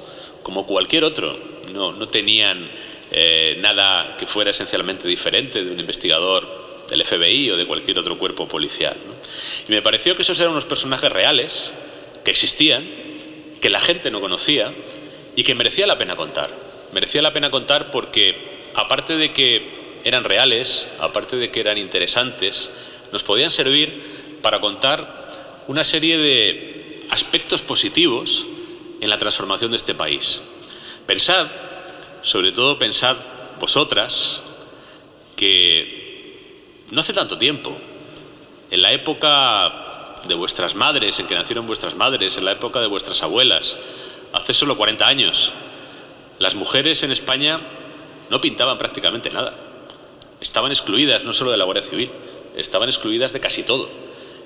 cualquier otro. No tenían nada que fuera esencialmente diferente de un investigador del FBI o de cualquier otro cuerpo policial, ¿no? Y me pareció que esos eran unos personajes reales, que existían, que la gente no conocía y que merecía la pena contar. Merecía la pena contar porque, aparte de que eran reales, aparte de que eran interesantes, nos podían servir para contar una serie de aspectos positivos en la transformación de este país. Pensad, sobre todo pensad vosotras, que no hace tanto tiempo, en la época de vuestras madres, en que nacieron vuestras madres, en la época de vuestras abuelas, hace solo 40 años, las mujeres en España no pintaban prácticamente nada. Estaban excluidas no solo de la Guardia Civil, estaban excluidas de casi todo.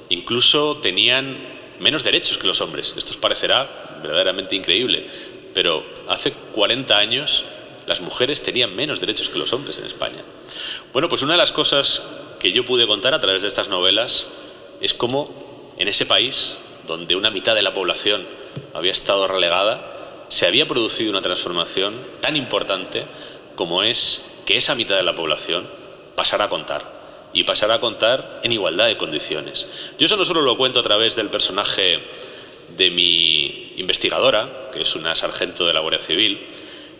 Incluso tenían menos derechos que los hombres. Esto os parecerá verdaderamente increíble, pero hace 40 años las mujeres tenían menos derechos que los hombres en España. Bueno, pues una de las cosas que yo pude contar a través de estas novelas es cómo en ese país, donde una mitad de la población había estado relegada, se había producido una transformación tan importante como es que esa mitad de la población pasara a contar, y pasara a contar en igualdad de condiciones. Yo eso no solo lo cuento a través del personaje de mi investigadora, que es una sargento de la Guardia Civil,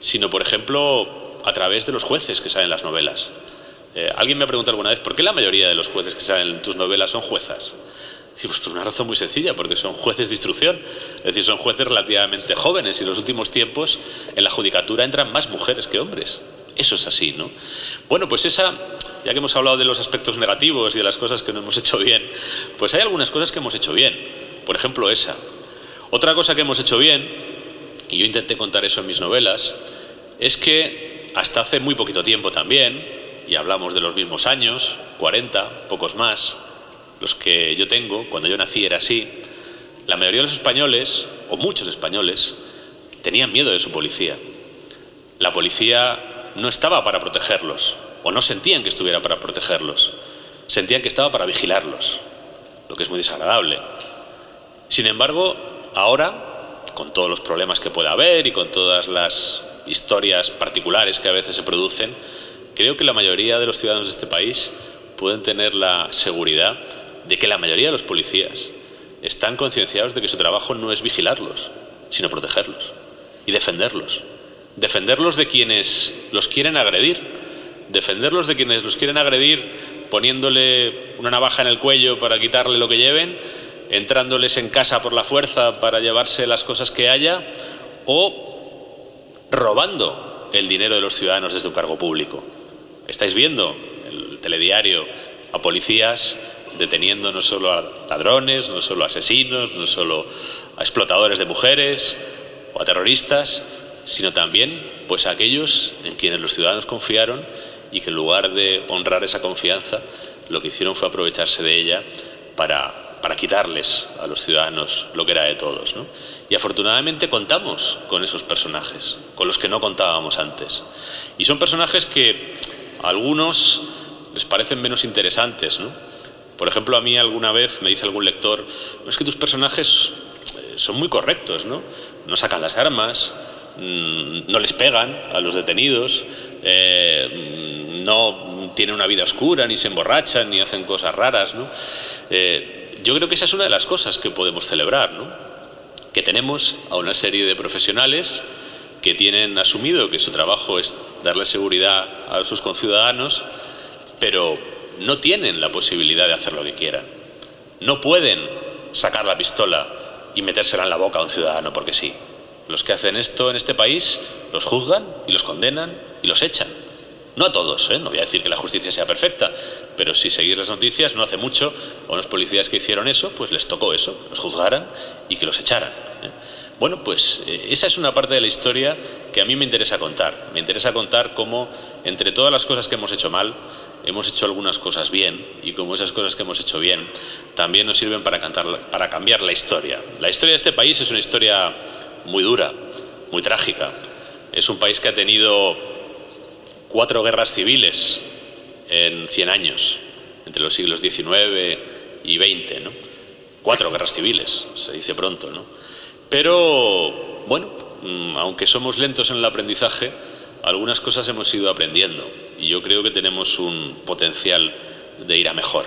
sino, por ejemplo, a través de los jueces que salen en las novelas. Alguien me ha preguntado alguna vez, ¿por qué la mayoría de los jueces que salen en tus novelas son juezas? Sí, pues por una razón muy sencilla, porque son jueces de instrucción, es decir, son jueces relativamente jóvenes, y en los últimos tiempos en la judicatura entran más mujeres que hombres. Eso es así, ¿no? Bueno, pues ya que hemos hablado de los aspectos negativos y de las cosas que no hemos hecho bien, pues hay algunas cosas que hemos hecho bien. Por ejemplo, esa. Otra cosa que hemos hecho bien, y yo intenté contar eso en mis novelas, es que hasta hace muy poquito tiempo también, y hablamos de los mismos años, 40, pocos más, los que yo tengo, cuando yo nací era así, la mayoría de los españoles, o muchos españoles, tenían miedo de su policía. La policía no estaba para protegerlos, o no sentían que estuviera para protegerlos. sentían que estaba para vigilarlos, lo que es muy desagradable. Sin embargo, ahora, con todos los problemas que pueda haber y con todas las historias particulares que a veces se producen, creo que la mayoría de los ciudadanos de este país pueden tener la seguridad de que la mayoría de los policías están concienciados de que su trabajo no es vigilarlos, sino protegerlos y defenderlos. Defenderlos de quienes los quieren agredir, defenderlos de quienes los quieren agredir poniéndole una navaja en el cuello para quitarle lo que lleven, entrándoles en casa por la fuerza para llevarse las cosas que haya, o robando el dinero de los ciudadanos desde un cargo público. Estáis viendo en el telediario a policías deteniendo no solo a ladrones, no solo a asesinos, no solo a explotadores de mujeres o a terroristas, sino también pues a aquellos en quienes los ciudadanos confiaron y que en lugar de honrar esa confianza, lo que hicieron fue aprovecharse de ella para quitarles a los ciudadanos lo que era de todos, ¿no? Y afortunadamente contamos con esos personajes, con los que no contábamos antes. Y son personajes que a algunos les parecen menos interesantes, ¿no? Por ejemplo, a mí alguna vez me dice algún lector, no, es que tus personajes son muy correctos, ¿no? No sacan las armas, no les pegan a los detenidos, no tienen una vida oscura, ni se emborrachan, ni hacen cosas raras, ¿no? Yo creo que esa es una de las cosas que podemos celebrar, ¿no? Que tenemos a una serie de profesionales que tienen asumido que su trabajo es darle seguridad a sus conciudadanos, pero no tienen la posibilidad de hacer lo que quieran. No pueden sacar la pistola y metérsela en la boca a un ciudadano porque sí. Los que hacen esto en este país los juzgan y los condenan y los echan. No a todos, no voy a decir que la justicia sea perfecta, pero si seguís las noticias, no hace mucho, a unos policías que hicieron eso, pues les tocó eso, los juzgaran y que los echaran. Bueno, pues esa es una parte de la historia que a mí me interesa contar. Me interesa contar cómo, entre todas las cosas que hemos hecho mal, hemos hecho algunas cosas bien, y como esas cosas que hemos hecho bien también nos sirven para cambiar la historia. La historia de este país es una historia muy dura, muy trágica. Es un país que ha tenido 4 guerras civiles en 100 años, entre los siglos XIX y XX, ¿no? 4 guerras civiles, se dice pronto, ¿no? Pero, bueno, aunque somos lentos en el aprendizaje, algunas cosas hemos ido aprendiendo y yo creo que tenemos un potencial de ir a mejor.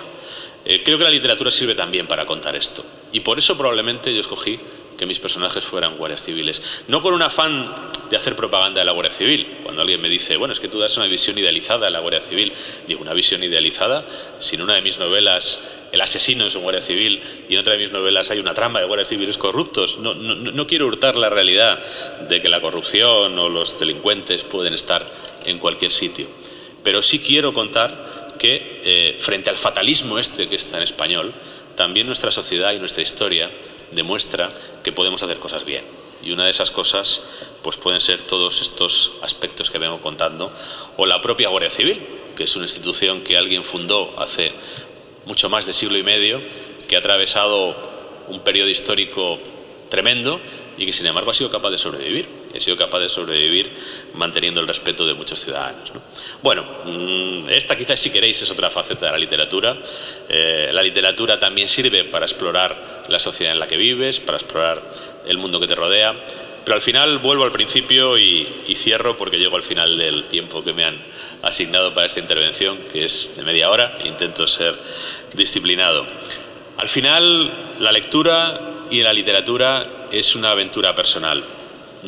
Creo que la literatura sirve también para contar esto y por eso probablemente yo escogí que mis personajes fueran guardias civiles. No con un afán de hacer propaganda de la Guardia Civil. Cuando alguien me dice, bueno, es que tú das una visión idealizada de la Guardia Civil, digo, una visión idealizada, si en una de mis novelas el asesino es un guardia civil y en otra de mis novelas hay una trama de guardias civiles corruptos. No quiero hurtar la realidad de que la corrupción o los delincuentes pueden estar en cualquier sitio. Pero sí quiero contar que frente al fatalismo este que está en español, también nuestra sociedad y nuestra historia demuestra que podemos hacer cosas bien. Y una de esas cosas pues pueden ser todos estos aspectos que vengo contando, o la propia Guardia Civil, que es una institución que alguien fundó hace mucho más de siglo y medio, que ha atravesado un periodo histórico tremendo y que sin embargo ha sido capaz de sobrevivir. Ha sido capaz de sobrevivir manteniendo el respeto de muchos ciudadanos, ¿no? Bueno, esta quizás, si queréis, es otra faceta de la literatura. La literatura también sirve para explorar la sociedad en la que vives, para explorar el mundo que te rodea. Pero al final vuelvo al principio y cierro porque llego al final del tiempo que me han asignado para esta intervención, que es de media hora. Intento ser disciplinado. Al final, la lectura y la literatura es una aventura personal.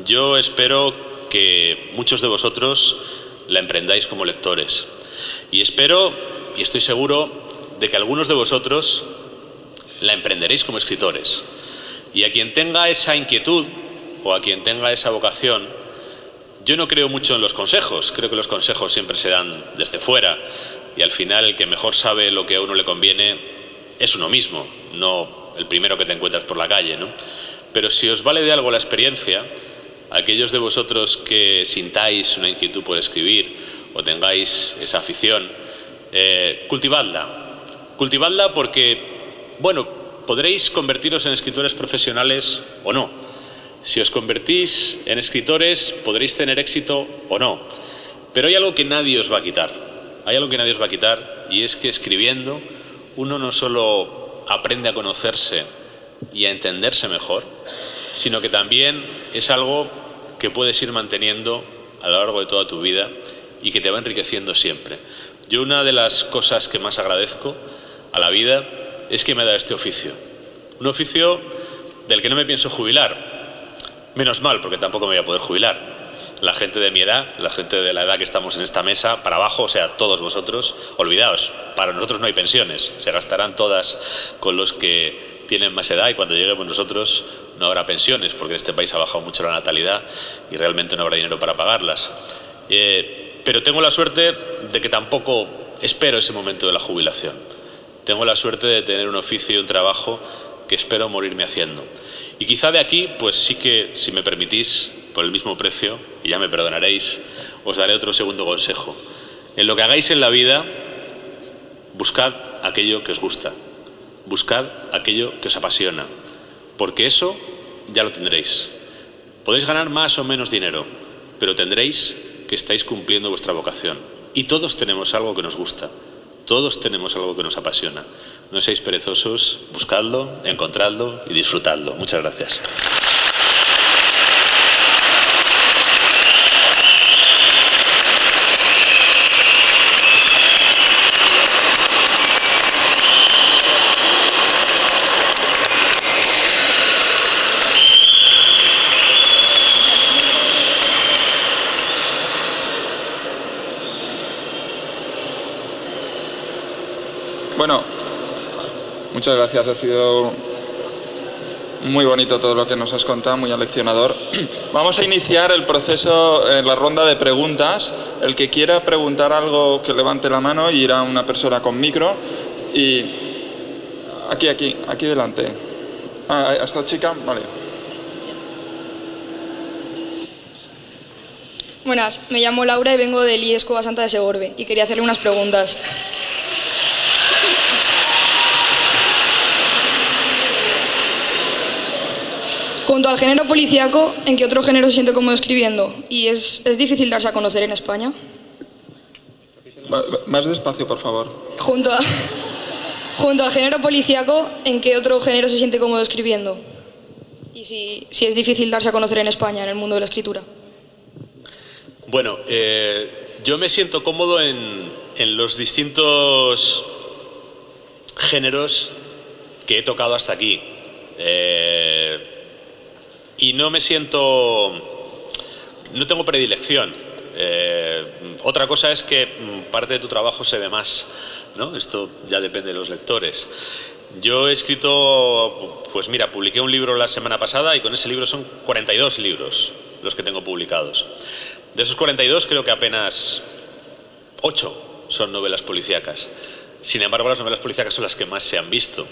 Yo espero que muchos de vosotros la emprendáis como lectores. Y espero, y estoy seguro, de que algunos de vosotros la emprenderéis como escritores. Y a quien tenga esa inquietud o a quien tenga esa vocación, yo no creo mucho en los consejos. Creo que los consejos siempre se dan desde fuera y al final el que mejor sabe lo que a uno le conviene es uno mismo, no el primero que te encuentras por la calle, ¿no? Pero si os vale de algo la experiencia, aquellos de vosotros que sintáis una inquietud por escribir o tengáis esa afición, cultivadla. Cultivadla porque, bueno, podréis convertiros en escritores profesionales o no. Si os convertís en escritores, podréis tener éxito o no. Pero hay algo que nadie os va a quitar. hay algo que nadie os va a quitar, y es que escribiendo uno no solo aprende a conocerse y a entenderse mejor, sino que también es algo que puedes ir manteniendo a lo largo de toda tu vida y que te va enriqueciendo siempre. Yo una de las cosas que más agradezco a la vida es que me da este oficio. Un oficio del que no me pienso jubilar. Menos mal, porque tampoco me voy a poder jubilar. La gente de mi edad, la gente de la edad que estamos en esta mesa, para abajo, o sea, todos vosotros, olvidaos, para nosotros no hay pensiones, se gastarán todas con los que tienen más edad y cuando lleguemos nosotros no habrá pensiones, porque en este país ha bajado mucho la natalidad y realmente no habrá dinero para pagarlas. Pero tengo la suerte de que tampoco espero ese momento de la jubilación. Tengo la suerte de tener un oficio y un trabajo que espero morirme haciendo. Y quizá de aquí, pues sí que, si me permitís, por el mismo precio, y ya me perdonaréis, os daré otro segundo consejo. En lo que hagáis en la vida, buscad aquello que os gusta. Buscad aquello que os apasiona. Porque eso ya lo tendréis. Podéis ganar más o menos dinero, pero tendréis que estáis cumpliendo vuestra vocación. Y todos tenemos algo que nos gusta. Todos tenemos algo que nos apasiona. No seáis perezosos, buscadlo, encontradlo y disfrutadlo. Muchas gracias. Bueno, muchas gracias. Ha sido muy bonito todo lo que nos has contado, muy aleccionador. Vamos a iniciar el proceso, la ronda de preguntas. El que quiera preguntar algo, que levante la mano y irá una persona con micro. Y aquí delante. ¿A esta chica? Vale. Buenas, me llamo Laura y vengo del IES Cova Santa de Segorbe y quería hacerle unas preguntas. Junto al género policíaco, ¿en qué otro género se siente cómodo escribiendo? ¿Y es difícil darse a conocer en España? Más despacio, por favor. Junto al género policíaco, ¿en qué otro género se siente cómodo escribiendo? Y si es difícil darse a conocer en España, en el mundo de la escritura. Bueno, yo me siento cómodo en los distintos géneros que he tocado hasta aquí. Y no tengo predilección. Otra cosa es que parte de tu trabajo se ve más, ¿no? Esto ya depende de los lectores. Yo he escrito, pues mira, publiqué un libro la semana pasada y con ese libro son 42 libros los que tengo publicados. De esos 42 creo que apenas 8 son novelas policíacas. Sin embargo, las novelas policíacas son las que más se han visto.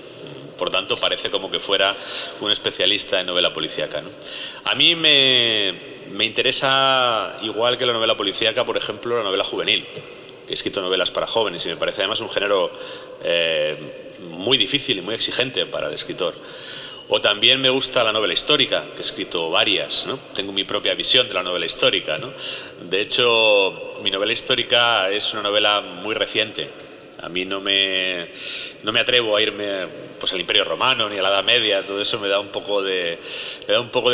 Por tanto, parece como que fuera un especialista en novela policíaca, ¿no? A mí me interesa, igual que la novela policíaca, por ejemplo, la novela juvenil. He escrito novelas para jóvenes y me parece además un género muy difícil y muy exigente para el escritor. O también me gusta la novela histórica, que he escrito varias, ¿no? Tengo mi propia visión de la novela histórica, ¿no? De hecho, mi novela histórica es una novela muy reciente. A mí no me atrevo a irme pues al Imperio Romano ni a la Edad Media. Todo eso me da un poco de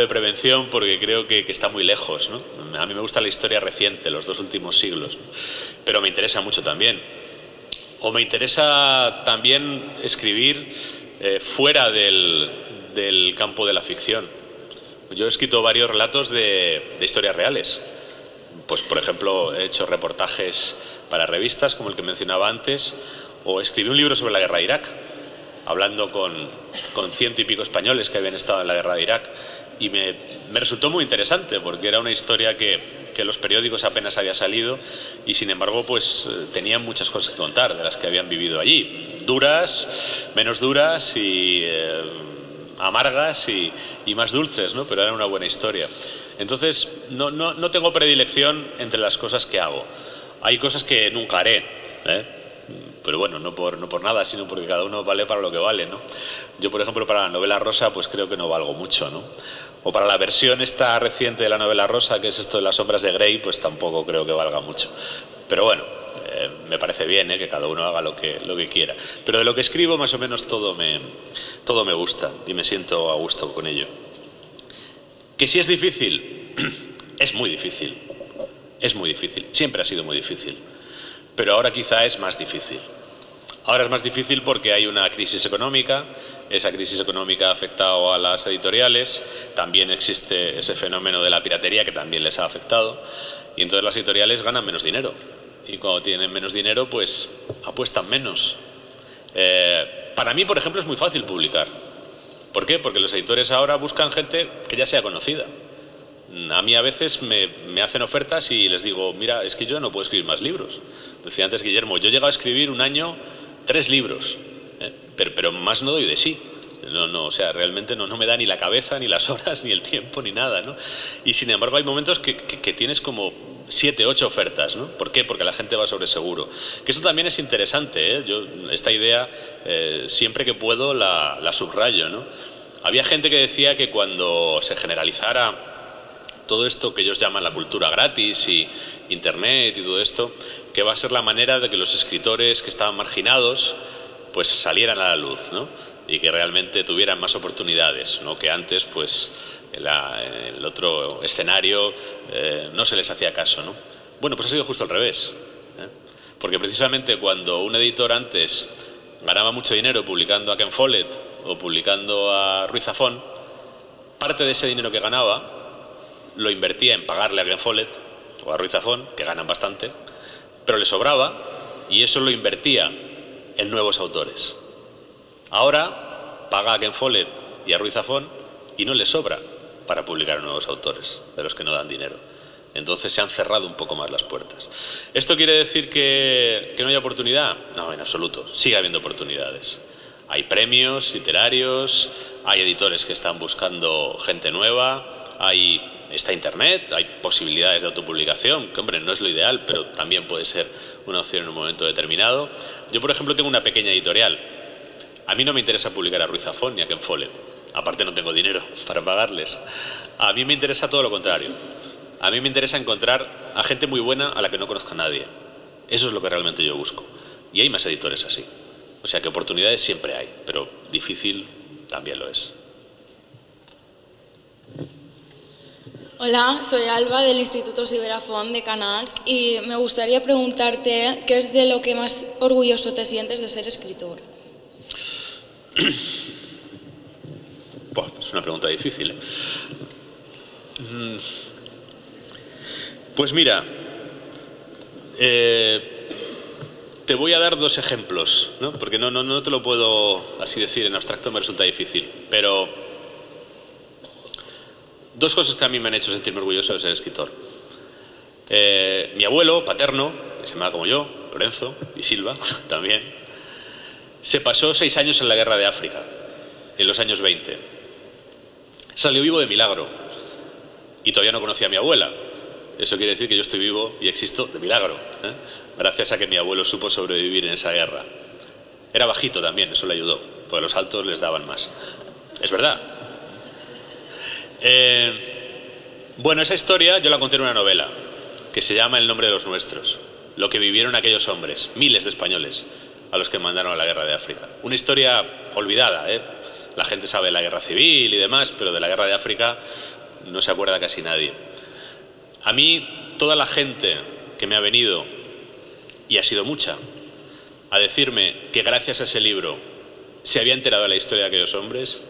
prevención porque creo que está muy lejos, ¿no? A mí me gusta la historia reciente, los 2 últimos siglos, ¿no? Pero me interesa mucho también. O me interesa también escribir fuera del campo de la ficción. Yo he escrito varios relatos de historias reales. Pues, por ejemplo, he hecho reportajes para revistas, como el que mencionaba antes, o escribí un libro sobre la guerra de Irak, hablando con 100 y pico españoles que habían estado en la guerra de Irak, y me resultó muy interesante, porque era una historia que en los periódicos apenas había salido, y sin embargo, pues tenían muchas cosas que contar de las que habían vivido allí, duras, menos duras, y amargas y más dulces, ¿no? Pero era una buena historia. Entonces, no tengo predilección entre las cosas que hago. Hay cosas que nunca haré, pero bueno, no por nada, sino porque cada uno vale para lo que vale, ¿no? Yo, por ejemplo, para la novela rosa, pues creo que no valgo mucho, ¿no? O para la versión esta reciente de la novela rosa, que es esto de Las sombras de Grey, pues tampoco creo que valga mucho. Pero bueno, me parece bien, que cada uno haga lo que quiera. Pero de lo que escribo más o menos todo me gusta y me siento a gusto con ello. ¿Que si es difícil? Es muy difícil. Es muy difícil. Siempre ha sido muy difícil. Pero ahora quizá es más difícil. Ahora es más difícil porque hay una crisis económica. Esa crisis económica ha afectado a las editoriales. También existe ese fenómeno de la piratería que también les ha afectado. Y entonces las editoriales ganan menos dinero. Y cuando tienen menos dinero, pues apuestan menos. Para mí, por ejemplo, es muy fácil publicar. ¿Por qué? Porque los editores ahora buscan gente que ya sea conocida. A mí a veces me hacen ofertas y les digo, mira, es que yo no puedo escribir más libros. Decía antes Guillermo, yo he llegado a escribir un año 3 libros, pero más no doy de sí. O sea, realmente no me da ni la cabeza, ni las horas, ni el tiempo, ni nada, ¿no? Y sin embargo hay momentos que tienes como 7, 8 ofertas, ¿no? ¿Por qué? Porque la gente va sobre seguro. Que eso también es interesante, ¿eh? Yo esta idea siempre que puedo la subrayo, ¿no? Había gente que decía que cuando se generalizara todo esto que ellos llaman la cultura gratis y internet y todo esto, que va a ser la manera de que los escritores que estaban marginados pues salieran a la luz, ¿no? Y que realmente tuvieran más oportunidades, ¿no? Que antes pues el otro escenario no se les hacía caso, ¿no? Bueno, pues ha sido justo al revés, porque precisamente cuando un editor antes ganaba mucho dinero publicando a Ken Follett o publicando a Ruiz Zafón, parte de ese dinero que ganaba lo invertía en pagarle a Ken Follett o a Ruiz Zafón, que ganan bastante, pero le sobraba y eso lo invertía en nuevos autores. Ahora paga a Ken Follett y a Ruiz Zafón y no le sobra para publicar a nuevos autores, de los que no dan dinero. Entonces se han cerrado un poco más las puertas. ¿Esto quiere decir que no hay oportunidad? No, en absoluto. Sigue habiendo oportunidades. Hay premios literarios, hay editores que están buscando gente nueva, está Internet, hay posibilidades de autopublicación, que hombre, no es lo ideal, pero también puede ser una opción en un momento determinado. Yo, por ejemplo, tengo una pequeña editorial. A mí no me interesa publicar a Ruiz Zafón ni a Ken Follett. Aparte no tengo dinero para pagarles. A mí me interesa todo lo contrario. A mí me interesa encontrar a gente muy buena a la que no conozca nadie. Eso es lo que realmente yo busco. Y hay más editores así. O sea que oportunidades siempre hay, pero difícil también lo es. Hola, soy Alba del Instituto Ciberafont de Canals y me gustaría preguntarte qué es de lo que más orgulloso te sientes de ser escritor. Es una pregunta difícil. Pues mira, te voy a dar 2 ejemplos, ¿no? Porque no te lo puedo así decir en abstracto, me resulta difícil, pero 2 cosas que a mí me han hecho sentirme orgulloso de ser escritor. Mi abuelo paterno, que se llamaba como yo, Lorenzo, y Silva también, se pasó 6 años en la guerra de África, en los años 20. Salió vivo de milagro y todavía no conocía a mi abuela. Eso quiere decir que yo estoy vivo y existo de milagro, gracias a que mi abuelo supo sobrevivir en esa guerra. Era bajito también, eso le ayudó, porque los altos les daban más. Es verdad. Bueno, esa historia yo la conté en una novela que se llama El nombre de los nuestros, lo que vivieron aquellos hombres, miles de españoles a los que mandaron a la guerra de África. Una historia olvidada, La gente sabe de la guerra civil y demás, pero de la guerra de África no se acuerda casi nadie. A mí, toda la gente que me ha venido, y ha sido mucha, a decirme que gracias a ese libro se había enterado de la historia de aquellos hombres,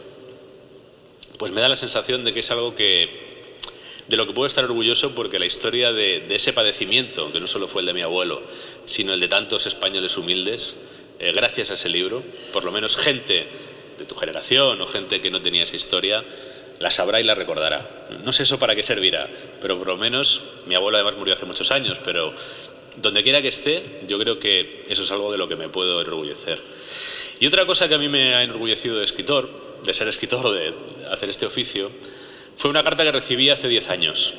pues me da la sensación de que es algo de lo que puedo estar orgulloso, porque la historia de ese padecimiento, que no solo fue el de mi abuelo, sino el de tantos españoles humildes, gracias a ese libro, por lo menos gente de tu generación o gente que no tenía esa historia, la sabrá y la recordará. No sé eso para qué servirá, pero por lo menos, mi abuelo además murió hace muchos años, pero donde quiera que esté, yo creo que eso es algo de lo que me puedo enorgullecer. Y otra cosa que a mí me ha enorgullecido de ser escritor, de hacer este oficio, fue una carta que recibí hace 10 años.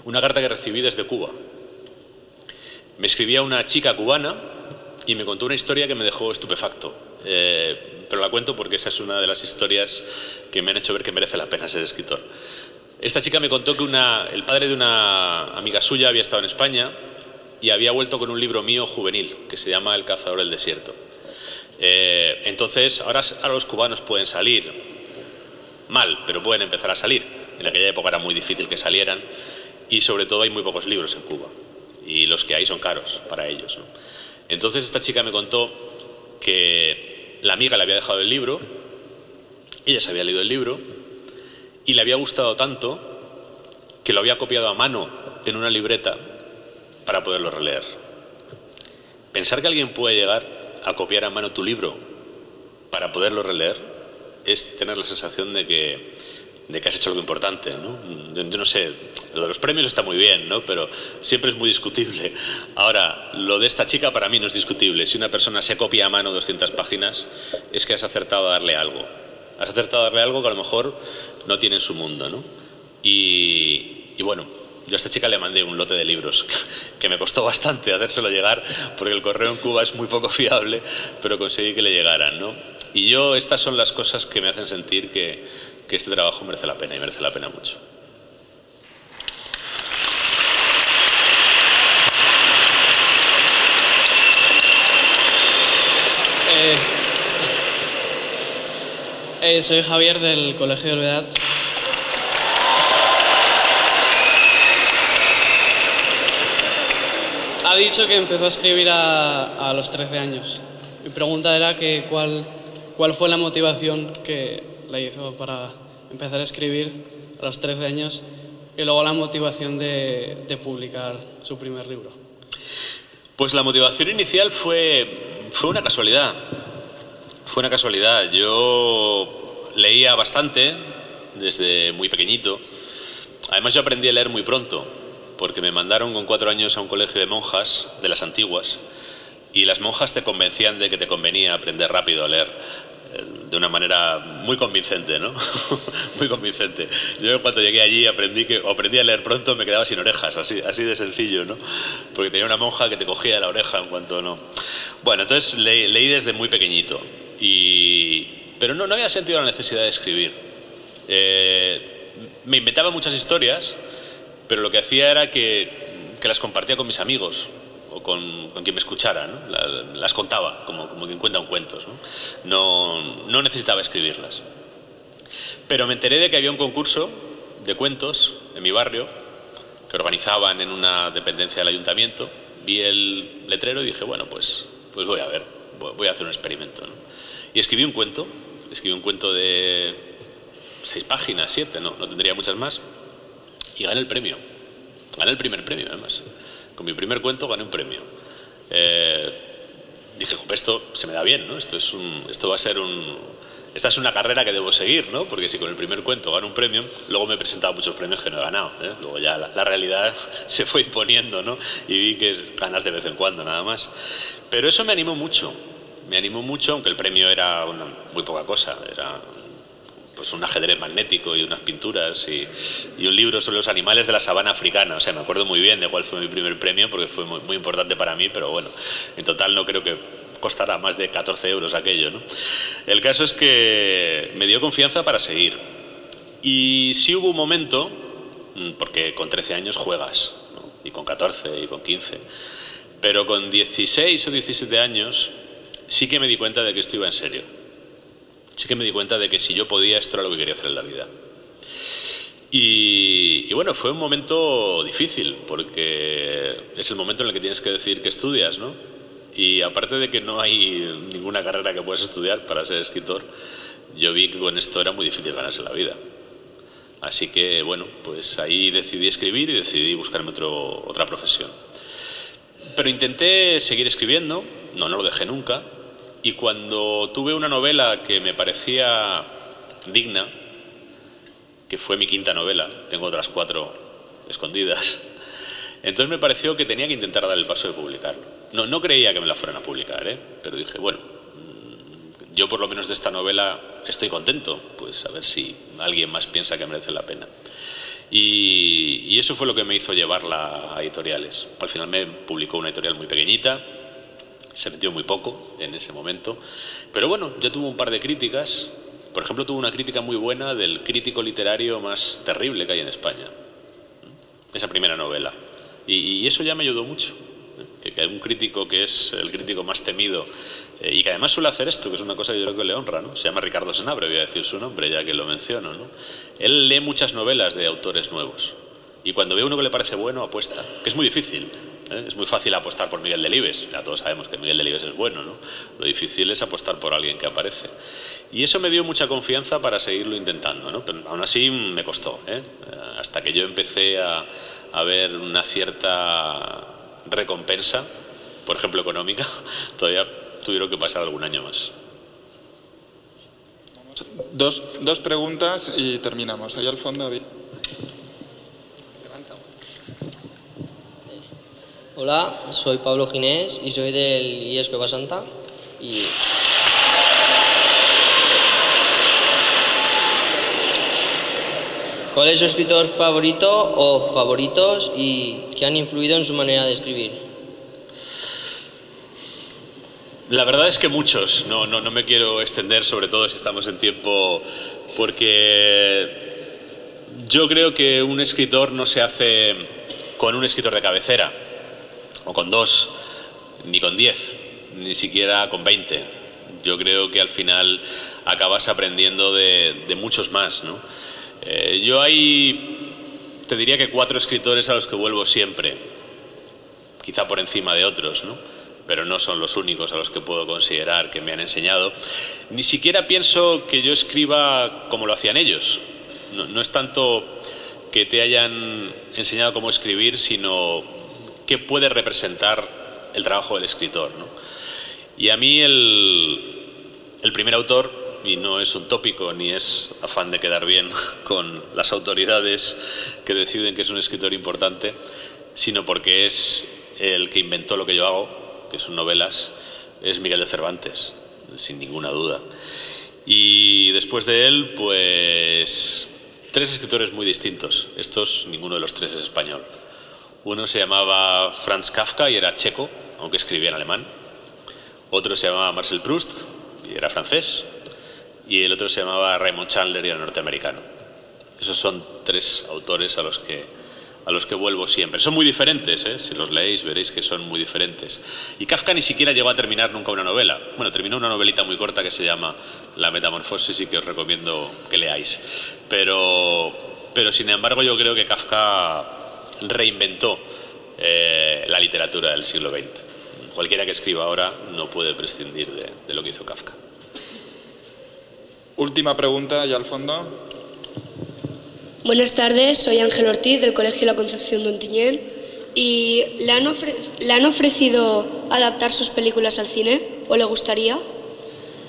Una carta que recibí desde Cuba. Me escribía una chica cubana y me contó una historia que me dejó estupefacto. Pero la cuento porque esa es una de las historias que me han hecho ver que merece la pena ser escritor. Esta chica me contó que el padre de una amiga suya había estado en España y había vuelto con un libro mío juvenil que se llama El cazador del desierto. Entonces, ahora los cubanos pueden salir mal, pero pueden empezar a salir. En aquella época era muy difícil que salieran y sobre todo hay muy pocos libros en Cuba y los que hay son caros para ellos, ¿no? Entonces esta chica me contó que la amiga le había dejado el libro, ella se había leído el libro y le había gustado tanto que lo había copiado a mano en una libreta para poderlo releer. Pensar que alguien puede llegar a copiar a mano tu libro para poderlo releer es tener la sensación de que has hecho algo importante, ¿no? Yo no sé, lo de los premios está muy bien, ¿no? Pero siempre es muy discutible. Ahora, lo de esta chica para mí no es discutible. Si una persona se copia a mano 200 páginas, es que has acertado a darle algo. Has acertado a darle algo que a lo mejor no tiene en su mundo, ¿no? Y bueno, yo a esta chica le mandé un lote de libros que me costó bastante hacérselo llegar porque el correo en Cuba es muy poco fiable, pero conseguí que le llegaran, ¿no? Y estas son las cosas que me hacen sentir que este trabajo merece la pena y merece la pena mucho. Soy Javier del Colegio de Olvedad. Ha dicho que empezó a escribir a los 13 años. Mi pregunta era que ¿cuál fue la motivación que la hizo para empezar a escribir a los 13 años y luego la motivación de publicar su primer libro? Pues la motivación inicial fue una casualidad. Fue una casualidad. Yo leía bastante desde muy pequeñito. Además yo aprendí a leer muy pronto porque me mandaron con 4 años a un colegio de monjas de las antiguas y las monjas te convencían de que te convenía aprender rápido a leer de una manera muy convincente, ¿no? Muy convincente. Yo cuando llegué allí aprendí a leer pronto, me quedaba sin orejas, así de sencillo, ¿no? Porque tenía una monja que te cogía la oreja en cuanto no. Bueno, entonces leí desde muy pequeñito, pero no había sentido la necesidad de escribir. Me inventaba muchas historias, pero lo que hacía era que las compartía con mis amigos o con quien me escuchara, ¿no? Las contaba como quien cuenta un cuento, ¿no? No necesitaba escribirlas. Pero me enteré de que había un concurso de cuentos en mi barrio que organizaban en una dependencia del ayuntamiento. Vi el letrero y dije, bueno, pues voy a ver, voy a hacer un experimento, ¿no? Y escribí un cuento de 6 páginas, 7, no tendría muchas más, y gané el premio. Gané el primer premio, además. Con mi primer cuento gané un premio. Dije, esto se me da bien, ¿no? Esta es una carrera que debo seguir, ¿no? Porque si con el primer cuento gano un premio, luego me he presentado muchos premios que no he ganado, ¿eh? Luego ya la realidad se fue imponiendo, ¿no? Y vi que ganas de vez en cuando, nada más. Pero eso me animó mucho, aunque el premio era muy poca cosa, era pues un ajedrez magnético y unas pinturas y un libro sobre los animales de la sabana africana. O sea, me acuerdo muy bien de cuál fue mi primer premio porque fue muy, muy importante para mí, pero bueno, en total no creo que costará más de 14 euros aquello, ¿no? El caso es que me dio confianza para seguir. Y sí hubo un momento, porque con 13 años juegas, ¿no? Y con 14 y con 15, pero con 16 o 17 años sí que me di cuenta de que esto iba en serio. Sí que me di cuenta de que si yo podía, esto era lo que quería hacer en la vida. Y bueno, fue un momento difícil, porque es el momento en el que tienes que decidir qué estudias, ¿no? Y aparte de que no hay ninguna carrera que puedas estudiar para ser escritor, yo vi que con esto era muy difícil ganarse la vida. Así que, bueno, pues ahí decidí escribir y decidí buscarme otra profesión. Pero intenté seguir escribiendo, no lo dejé nunca. Y cuando tuve una novela que me parecía digna, que fue mi quinta novela, tengo otras 4 escondidas, entonces me pareció que tenía que intentar dar el paso de publicarlo. No creía que me la fueran a publicar, pero dije, bueno, yo por lo menos de esta novela estoy contento, pues a ver si alguien más piensa que merece la pena. Y eso fue lo que me hizo llevarla a editoriales. Al final me publicó una editorial muy pequeñita, se metió muy poco en ese momento, pero bueno, ya tuvo un par de críticas. Por ejemplo, tuvo una crítica muy buena del crítico literario más terrible que hay en España, esa primera novela, y eso ya me ayudó mucho. que hay un crítico que es el crítico más temido y que además suele hacer esto, que es una cosa que yo creo que le honra, ¿no? Se llama Ricardo Senabre, voy a decir su nombre ya que lo menciono, ¿no? Él lee muchas novelas de autores nuevos y cuando ve uno que le parece bueno apuesta, que es muy difícil. Es muy fácil apostar por Miguel Delibes, ya todos sabemos que Miguel Delibes es bueno, ¿no? Lo difícil es apostar por alguien que aparece. Y eso me dio mucha confianza para seguirlo intentando, ¿no? Pero aún así me costó, hasta que yo empecé a ver una cierta recompensa, por ejemplo económica, todavía tuvieron que pasar algún año más. Dos preguntas y terminamos. Ahí al fondo había... Hola, soy Pablo Ginés y soy del IES Cueva Santa. ¿Cuál es su escritor favorito o favoritos y qué han influido en su manera de escribir? La verdad es que muchos, no me quiero extender, sobre todo si estamos en tiempo, porque yo creo que un escritor no se hace con un escritor de cabecera, o con 2, ni con 10, ni siquiera con 20. Yo creo que al final acabas aprendiendo de muchos más, ¿no? Yo te diría que 4 escritores a los que vuelvo siempre, quizá por encima de otros, ¿no? Pero no son los únicos a los que puedo considerar que me han enseñado. Ni siquiera pienso que yo escriba como lo hacían ellos. No es tanto que te hayan enseñado cómo escribir, sino qué puede representar el trabajo del escritor, ¿no? Y a mí el primer autor, y no es un tópico ni es afán de quedar bien con las autoridades que deciden que es un escritor importante, sino porque es el que inventó lo que yo hago, que son novelas, es Miguel de Cervantes, sin ninguna duda. Y después de él, pues 3 escritores muy distintos. Ninguno de los 3 es español. Uno se llamaba Franz Kafka y era checo, aunque escribía en alemán. Otro se llamaba Marcel Proust y era francés. Y el otro se llamaba Raymond Chandler y era norteamericano. Esos son 3 autores a los que vuelvo siempre. Son muy diferentes, si los leéis veréis que son muy diferentes. Y Kafka ni siquiera llegó a terminar nunca una novela. Bueno, terminó una novelita muy corta que se llama La Metamorfosis y que os recomiendo que leáis. Pero sin embargo yo creo que Kafka reinventó la literatura del siglo XX. Cualquiera que escriba ahora no puede prescindir de lo que hizo Kafka. Última pregunta, allá al fondo. Buenas tardes, soy Ángel Ortiz del Colegio La Concepción de Ontinyent y ¿le han ofrecido adaptar sus películas al cine o le gustaría?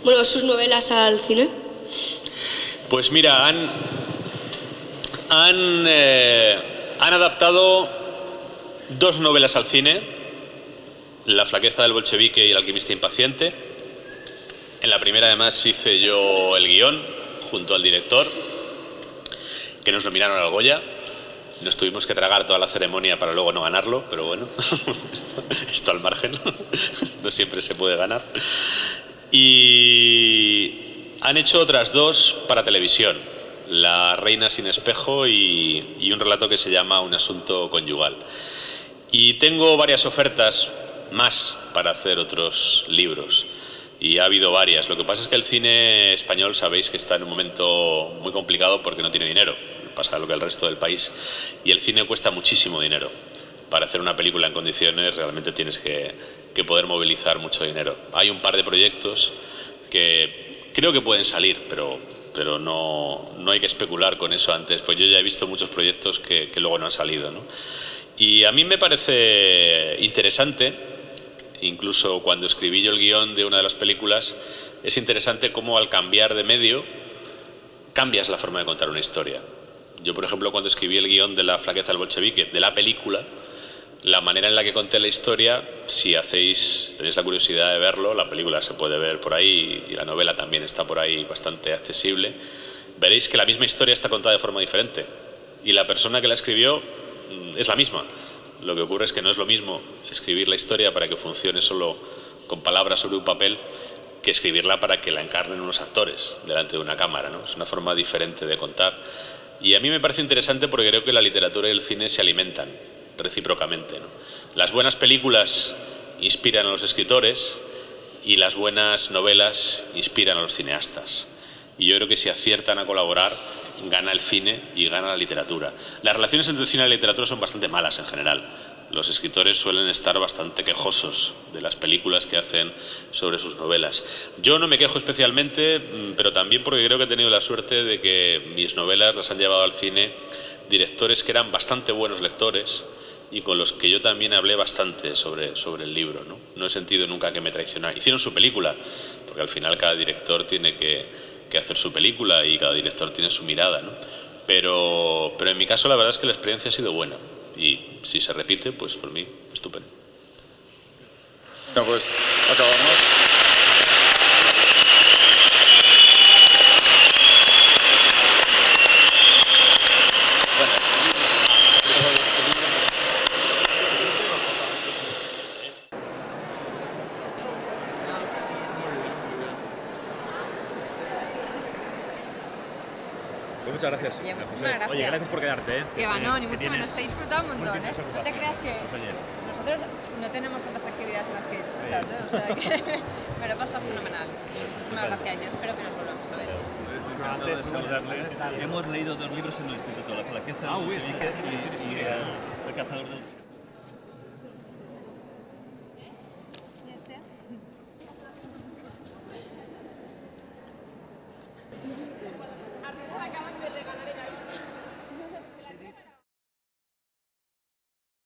Bueno, sus novelas al cine. Pues mira, han adaptado 2 novelas al cine, La flaqueza del bolchevique y El alquimista impaciente. En la primera además hice yo el guión junto al director, que nos nominaron al Goya. Nos tuvimos que tragar toda la ceremonia para luego no ganarlo, pero bueno, esto al margen, no siempre se puede ganar. Y han hecho otras 2 para televisión, La reina sin espejo y un relato que se llama Un asunto conyugal. Y tengo varias ofertas más para hacer otros libros. Y ha habido varias. Lo que pasa es que el cine español sabéis que está en un momento muy complicado porque no tiene dinero. Pasa lo que el resto del país. Y el cine cuesta muchísimo dinero. Para hacer una película en condiciones realmente tienes que poder movilizar mucho dinero. Hay un par de proyectos que creo que pueden salir, pero no hay que especular con eso antes. Pues yo ya he visto muchos proyectos que luego no han salido, ¿no? Y a mí me parece interesante, incluso cuando escribí yo el guión de una de las películas, es interesante cómo al cambiar de medio cambias la forma de contar una historia. Yo, por ejemplo, cuando escribí el guión de La flaqueza del bolchevique, de la película, la manera en la que conté la historia, si tenéis la curiosidad de verlo, la película se puede ver por ahí y la novela también está por ahí bastante accesible, veréis que la misma historia está contada de forma diferente y la persona que la escribió es la misma. Lo que ocurre es que no es lo mismo escribir la historia para que funcione solo con palabras sobre un papel que escribirla para que la encarnen unos actores delante de una cámara, ¿no? Es una forma diferente de contar. Y a mí me parece interesante porque creo que la literatura y el cine se alimentan recíprocamente, ¿no? Las buenas películas inspiran a los escritores y las buenas novelas inspiran a los cineastas. Y yo creo que si aciertan a colaborar, gana el cine y gana la literatura. Las relaciones entre el cine y la literatura son bastante malas en general. Los escritores suelen estar bastante quejosos de las películas que hacen sobre sus novelas. Yo no me quejo especialmente, pero también porque creo que he tenido la suerte de que mis novelas las han llevado al cine directores que eran bastante buenos lectores y con los que yo también hablé bastante sobre el libro, ¿no? No he sentido nunca que me traicionaran. Hicieron su película, porque al final cada director tiene que hacer su película y cada director tiene su mirada, ¿no? Pero en mi caso la verdad es que la experiencia ha sido buena. Y si se repite, pues por mí, estupendo. No, pues acabamos. Muchas gracias. Oye, muchísimas gracias. Oye, gracias por quedarte, ¿eh? Que va, no, ni mucho menos. Se disfruta un montón, ¿eh? No te creas que nosotros no tenemos tantas actividades en las que disfrutas, ¿eh? O sea, que me lo paso fenomenal. Y muchísimas gracias. Yo espero que nos volvamos a ver. Antes de saludarle, hemos leído 2 libros en el instituto, La flaqueza del bolchevique y El cazador del...